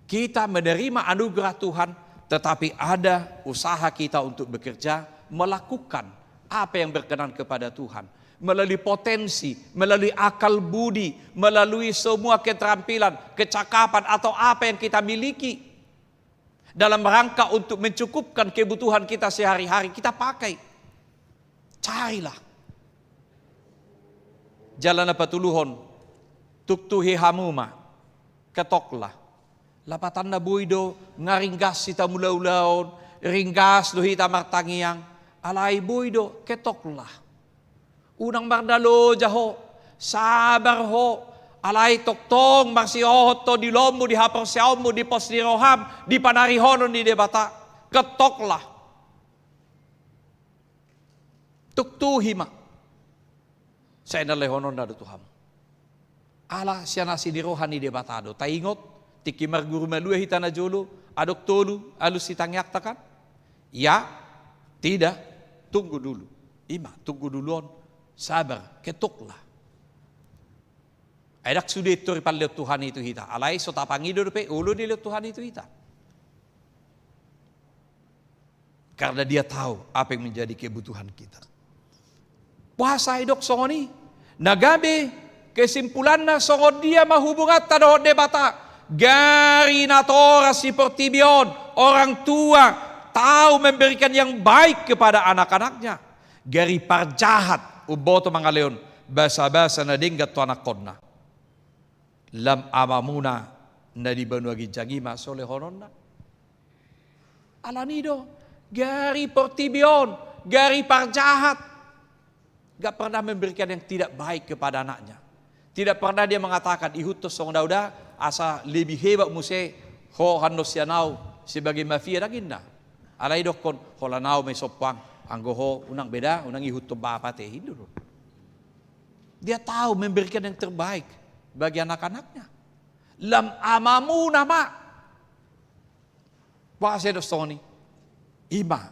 Kita menerima anugerah Tuhan, tetapi ada usaha kita untuk bekerja, melakukan apa yang berkenan kepada Tuhan. Melalui potensi, melalui akal budi, melalui semua keterampilan, kecakapan atau apa yang kita miliki. Dalam rangka untuk mencukupkan kebutuhan kita sehari-hari, kita pakai. Carilah. Jalan apa tuluhon, tuktuhi hamuma, ketoklah. Lapatan na buido, ngaringgas sita mulaulaon, ringgas do hita martangiang, alay buido, ketoklah. Unang mardalo jaho, sabar ho, alay toktong marsihohot to di lomo di hapang siyaw mo di pos di roham di panarihonon di debata ketoklah tuktuhi ma sa inalehonon na Tuhan ala siya na si di rohan di debatado taingot tikimar guru malua hitana jolo adok tolu alus sitangyak takan ya tidak tunggu dulu ima tunggu duluan sabar ketoklah Aidak sudah itu lihat Tuhan itu kita. Alai so tapangido pe ulu dilihat Tuhan itu kita. Karena dia tahu apa yang menjadi kebutuhan kita. Puasa idok songoni. Nagabe kesimpulannya songon dia mahubungat tado debata. Gari natora si pertibion. Orang tua tahu memberikan yang baik kepada anak-anaknya. Gari parjahat uboto mangaleon. Basa-basa na dinggat tu anak konna. Lam amamuna na di banuagi jangima soleh hononna. Alanido, gari portibion, gari parjahat. Gak pernah memberikan yang tidak baik kepada anaknya. Tidak pernah dia mengatakan, ihutus song dauda, asa lebih hebat muse, ho handos yanau, sebagai mafia daginna. Alaido kon, holanau may sopwang, anggoho unang beda, unang ihutus bapate, hindur. Dia tahu memberikan yang terbaik bagi anak-anaknya. Lam amamu nama. Puasa dostoni. Ima.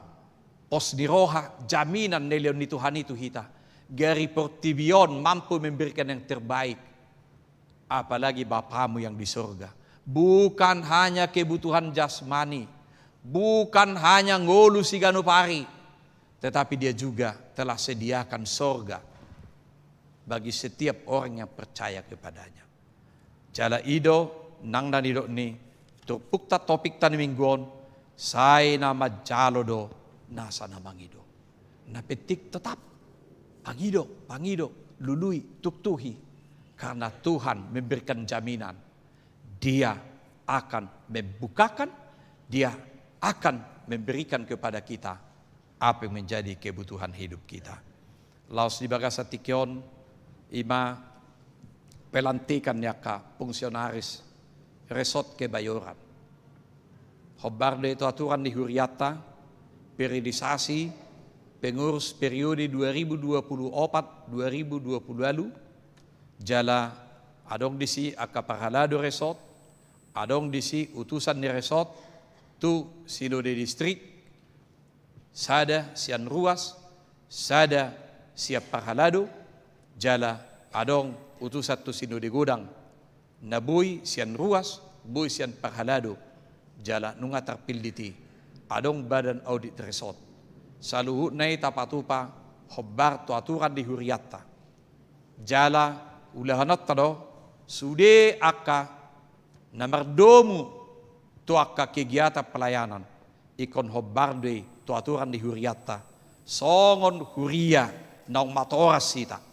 Pos diroha jaminan nelion ni Tuhan itu kita. Gari portibion mampu memberikan yang terbaik. Apalagi Bapamu yang di surga. Bukan hanya kebutuhan jasmani. Bukan hanya ngolu siganupari. Tetapi dia juga telah sediakan surga bagi setiap orang yang percaya kepadanya. Jala ido nang dan ido ni tupukta topik tan mingguon say nama jalodo nasa namang ido. Napetik tetap pangido lului tuktuhi karena Tuhan memberikan jaminan dia akan membukakan, dia akan memberikan kepada kita apa yang menjadi kebutuhan hidup kita. Laos di bagasa tikion ima pelantikan yaka fungsionaris resort Kebayoran. Hobardo itu aturan di Huriata, periodisasi pengurus periode 2024-2020 lalu, jala adong disi akaparhalado resort, adong disi utusan di resort, tu sinode distrik, sada sian ruas, sada siap parhalado, jala adong utusat tu sinode godang na boy sian ruas boy sian parhalado jala nunga terpilditi adong badan audit resort saluhut nai tapatupa hobbar tu aturan di Huriata jala ulahanat tado sude akka namardomu tu akka kegiatan pelayanan ikon hobbar de tu aturan di Huriata songon huria naung matoras sita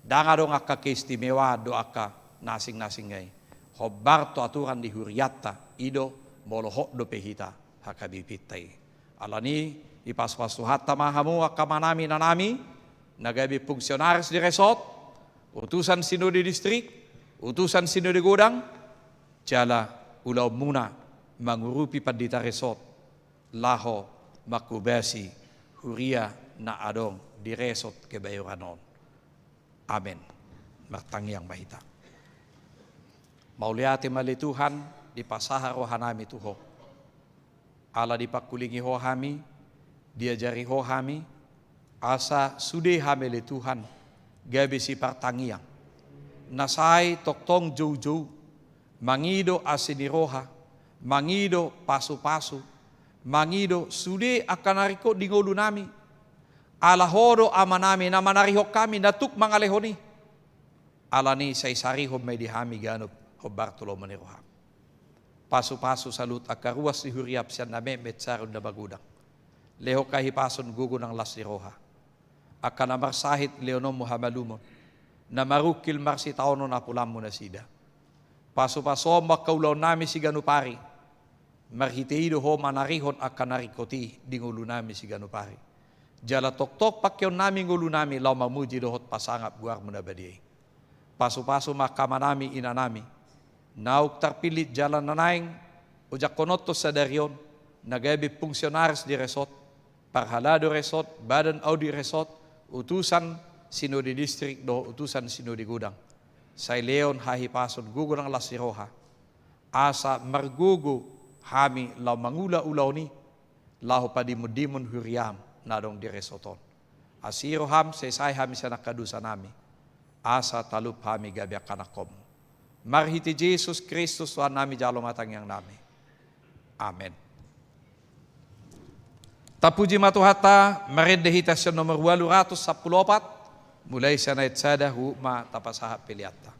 danga dong akka keistimewa do akka nasing-nasing ngay. Hobbar to aturan di Huriata ido molohok do pehita hakabipitai. Alani ipaspas tuhat tamahamu akka manami nanami nagabi fungsionaris di resort utusan sinode distrik utusan sinode godang jala ulau muna mangurupi pandita resort laho makubasi huria na adong di resort Kebayoranon. Amin. Martangi yang bahita. Mauliati mali Tuhan di pasahar rohanami tuho. Ala di pakulingi hohami, diajari hohami, asa sude hamele Tuhan, gabi si partangiang. Nasai toktong jauh-jauh, mangido asiniroha, mangido pasu-pasu, mangido sude akan ariko di ngolu nami. Alahoro amanami na manarihok kami natuk mangalehoni. Alani say sarihom may dihami ganop hobartulo maniroha. Pasu-pasu salut akaruas si huriap siya name metsarun na bagudang. Leho kahipason gugo ng las ni roha. Aka namarsahit leonom muhamalumon. Namarukil marsi taono na pulam mo na sida. Pasu-paso makaulaw nami si ganupari. Marhiteido ho manarihon aka narikoti dingulo nami si ganupari. Jala tok-tok pakyaw namin ngulo namin law mamuji dohot pasangap guar mo na badiyay. pasu-pasu makamanami inanami. Nauk terpilih jalan nanaing, ujak konoto sadarion, nagabi fungsionaris di resort, parhalado resort, badan audi resort, utusan sinodi distrik do utusan sinodi gudang. Say leon hahi pason gugu ng lasiroha. Asa margugu hami lau mangula ulaw ni, lahu padimudimon huriam nadong di resoton. Asiro ham say hami sa nakadusa nami. Asa talup hami gabi kanakom. Marhiti Jesus Kristus Tuhan nami jalo matang yang nami. Amen. Tapuji matuhata meredehitasyon nomor 814 mulai sana itsada huma tapasaha piliata.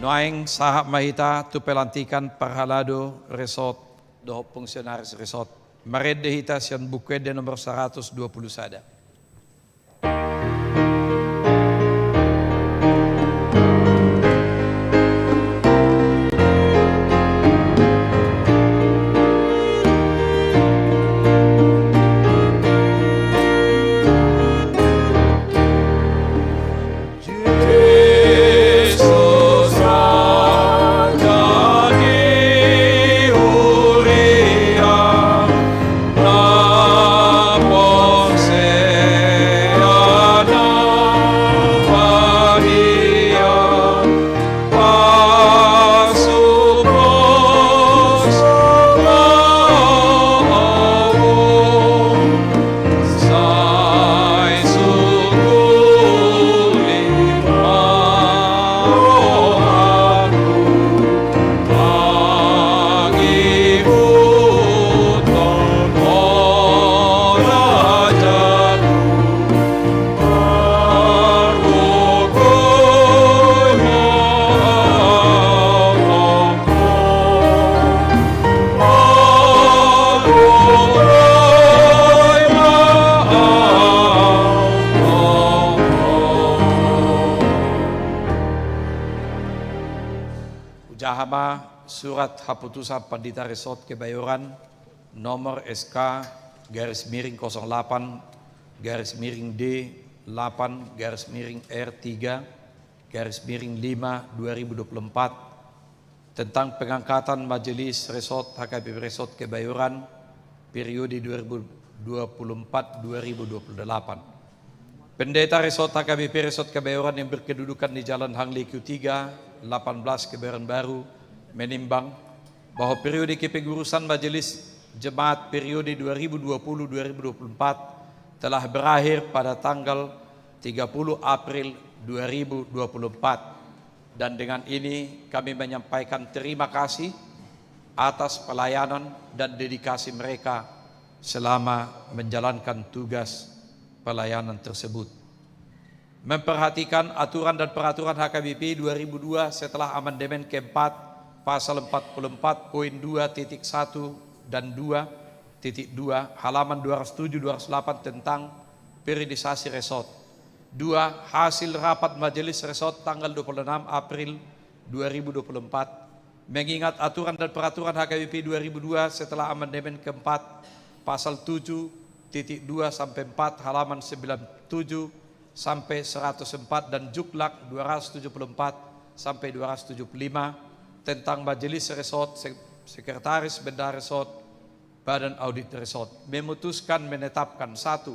Noaing sahab mahita tu pelantikan parhalado resort do fungsionaris resort. Marede hita sian bukwede nomor 120 sada. Say surat keputusan Pandita Resort Kebayoran nomor SK /8/D8/R3/5/2024 tentang pengangkatan Majelis Resort HKBP Resort Kebayoran periode 2024-2028. Pendeta Resort HKBP Resort Kebayoran yang berkedudukan di Jalan Hangli Q3 18 Kebayoran Baru menimbang bahwa periode kepengurusan Majelis Jemaat periode 2020-2024 telah berakhir pada tanggal 30 April 2024, dan dengan ini kami menyampaikan terima kasih atas pelayanan dan dedikasi mereka selama menjalankan tugas pelayanan tersebut. Memperhatikan aturan dan peraturan HKBP 2002 setelah amandemen keempat pasal 44.2.1 dan 2.2 halaman 207-208 tentang periodisasi resort. 2. Hasil rapat Majelis Resort tanggal 26 April 2024 mengingat aturan dan peraturan HKBP 2002 setelah amandemen keempat pasal 7.2 sampai 4 halaman 97 sampai 104 dan Juklak 274 sampai 275 tentang Majelis Resort, Sekretaris Bendahara Resort, Badan Audit Resort memutuskan menetapkan 1.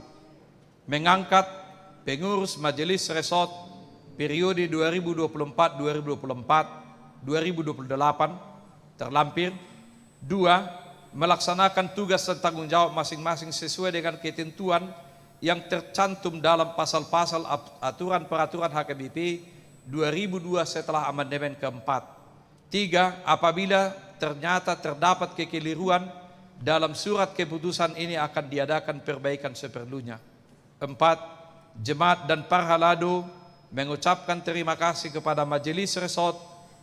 Mengangkat pengurus Majelis Resort periode 2024-2028 terlampir. 2. Melaksanakan tugas dan tanggung jawab masing-masing sesuai dengan ketentuan yang tercantum dalam pasal-pasal aturan peraturan HKBP 2002 setelah amandemen keempat. 3. Apabila ternyata terdapat kekeliruan dalam surat keputusan ini akan diadakan perbaikan seperlunya. 4. Jemaat dan Parhalado mengucapkan terima kasih kepada Majelis Resort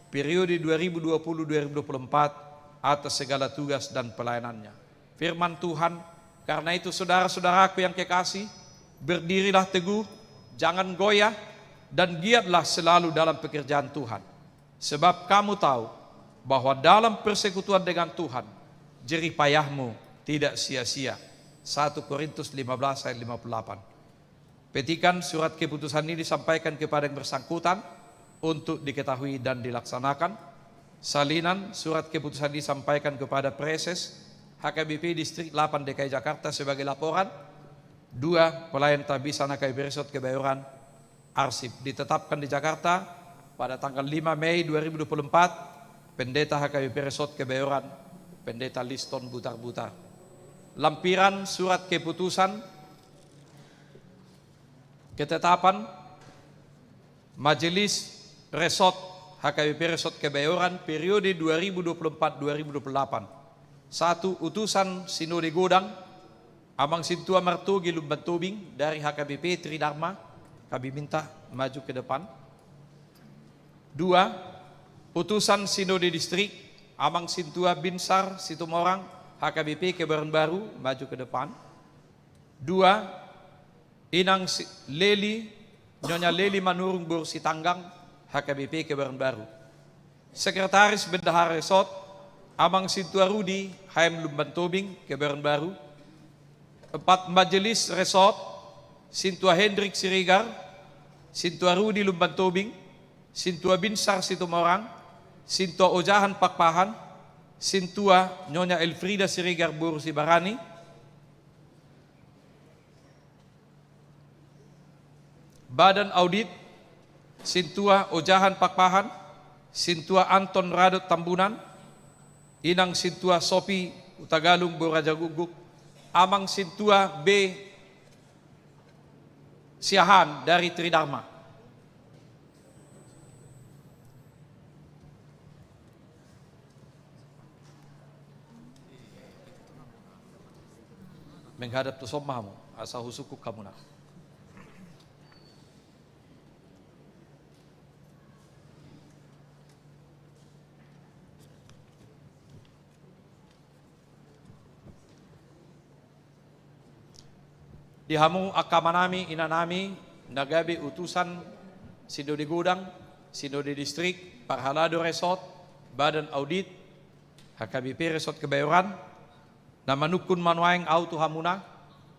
periode 2020-2024 atas segala tugas dan pelayanannya. Firman Tuhan, karena itu saudara-saudaraku yang kekasih, berdirilah teguh, jangan goyah, dan giatlah selalu dalam pekerjaan Tuhan. Sebab kamu tahu bahwa dalam persekutuan dengan Tuhan, jerih payahmu tidak sia-sia. 1 Korintus 15 ayat 58. Petikan surat keputusan ini disampaikan kepada yang bersangkutan untuk diketahui dan dilaksanakan. Salinan surat keputusan disampaikan kepada Preses HKBP Distrik 8 DKI Jakarta sebagai laporan. 2. Pelayan Tabisan HKBP Resort Kebayoran arsip ditetapkan di Jakarta pada tanggal 5 Mei 2024. Pendeta HKBP Resort Kebayoran, Pendeta Liston Butar-Butar. Lampiran surat keputusan ketetapan Majelis Resort HKBP Resort Kebayoran periode 2024-2028. 1. Utusan Sinode Godang Amang Sintua Martogi Lumban Tobing dari HKBP Tridharma, kami minta maju ke depan. 2. Utusan Sinode Distrik Amang Sintua Binsar Situmorang HKBP Kebayoran Baru, maju ke depan. 2. Inang Leli Nyonya Leli Manurung Bursi Tanggang HKBP Kebayoran Baru. Sekretaris Bendahara Resort Amang Sintua Rudi HM Lumban Tobing Kebayoran Baru. 4. Majelis Resort Sintua Hendrik Siregar, Sintua Rudi Lumban Tobing, Sintua Binsar Situmorang, Sintua Ojahan Pakpahan, Sintua Nyonya Elfrida Siregar Bursi Barani. Badan Audit Sintua Ojahan Pakpahan, Sintua Anton Radot Tambunan, Inang Sintua Sopi Utagalung Boraja Guguk, Amang Sintua B Siahan dari Tridharma. Menghadap tu somamu, asa husuku kamu nak. Dihamu akamanami inanami nagabi utusan Sinode Godang, Sinode Distrik, Parhalado Resort, Badan Audit, hakabi peresot kebayoran, na manukun manuaing au tuhamuna,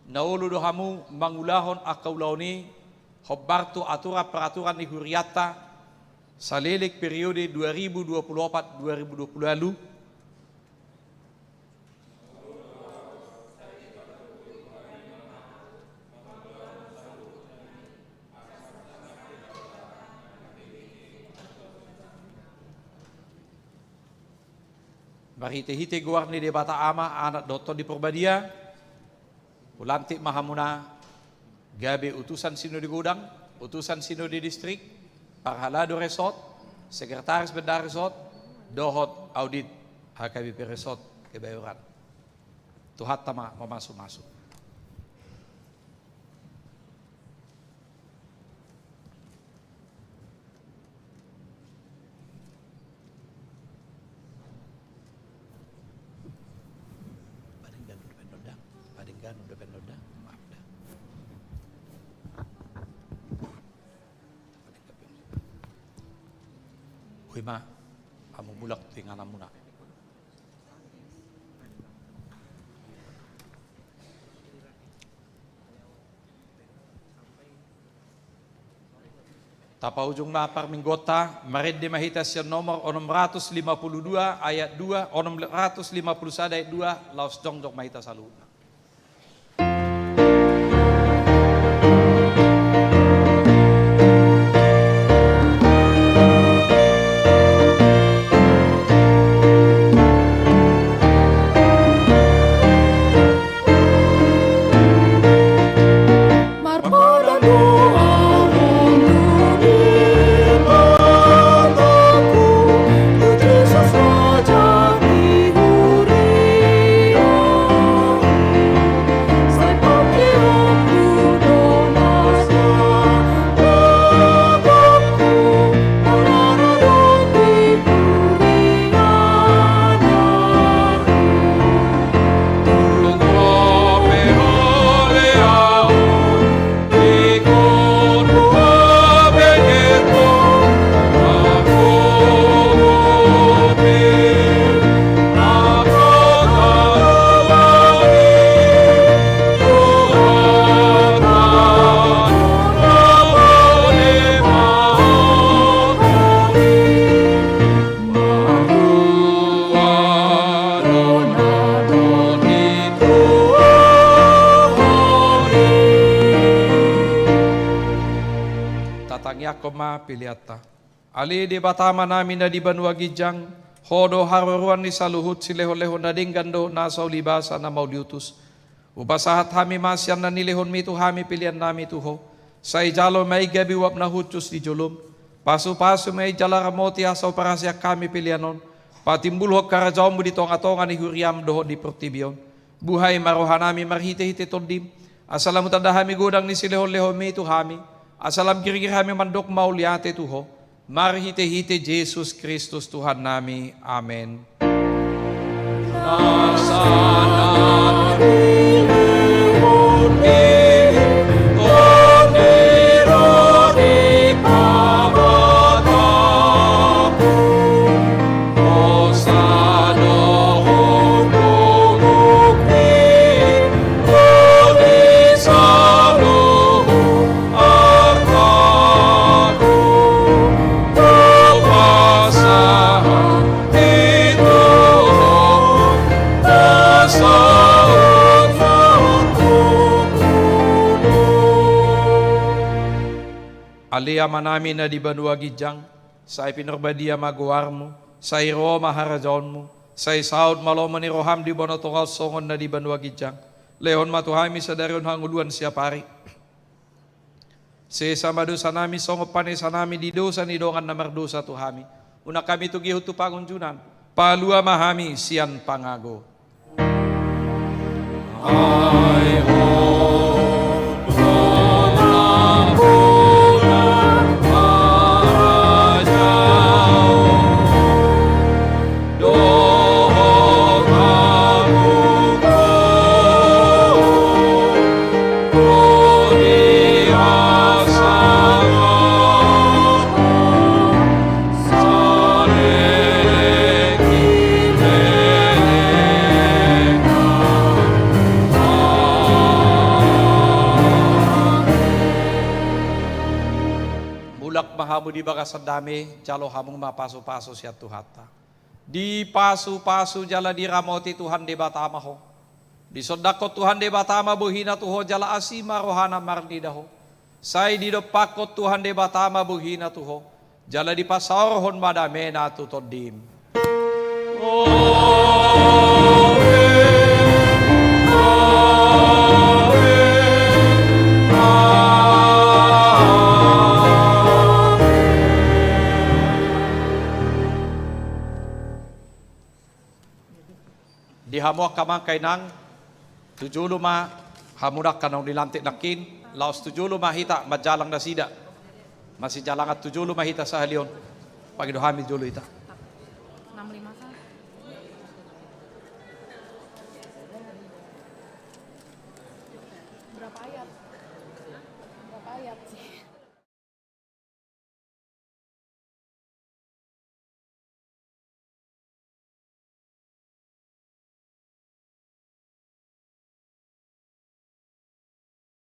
na ulu dohamu mangulahon akaulaoni, hobbartu peraturan ni huriata, salilik periode 2024-2020 lalu, Marite-hite guarni de bata ama anak doto di Purbadia, ulantik mahamuna, gabe utusan sinodi gudang, utusan sinodi distrik, parhalado resort, sekretaris bendar resort, dohot audit HKBP resort Kebayoran. Tuhat tama memasuk-masuk. Wima, kamu bulak tinggal namuna. Tapa ujung lapar minggota, marid di mahitas yang nomor 652 ayat 2, 651 ayat 2, laos jong mahitas aluna. Piliata. Ali di batama namin na di Banua Gijang, hodo haruruan ni saluhut sileho-leho na dinggando nasaw libasa na mauliutus. Ubasahat hami masyan na nilihon mi tu hami pilihan nami tuho. Sa ijalo may gabi wap na hutus di julum. Pasu-pasu may jalaramoti asaw parasya kami pilihanon. Patimbulhok karajaw mo dito ang atongan ni Huriam dohon di Portibion. Buhay marohanami marhite-hite tondim. Asalamu tandahami gudang ni sileho-leho mi tu hami. Asalam kiri-kiri kami mandok mauliate tuho. Marhite-hite Jesus Kristus Tuhan nami. Amen. Alia manami na di Banua Gijang, sa ipinurbadia maguwarmo, sa Roma harajaonmo, sa isaud malomo ni Roham di Bonotongal songon na di Banua Gijang, lehon matuhami sa darion hanguluan siya pari. Si samadusa nami songo panisa nami di dosa ni dongan na mardosa tuhami, una kami tugihut tu pangunjunan, palua mahami sian pangago. Ay ho. Salele hamu di bagasan dame, jalo hamu ma pasu-pasu siat Tuhata. Di pasu-pasu jala diramoti Tuhan de batama ho. Di sodako Tuhan de batama buhina tuho jala asima rohana marnidaho. Sai di dopakot Tuhan de batama buhina tuho. Jala di pasarhon madamena tutodim. Di hamuak kamang kainang, tujuh luma hamudak kanong dilantik nakin, laos tujuh luma hita majalang na sida. Masih jalang at tujuh luma hita sa halion. Pagidohami julo hita. 65 sa. Berapa ayat? Berapa ayat sih?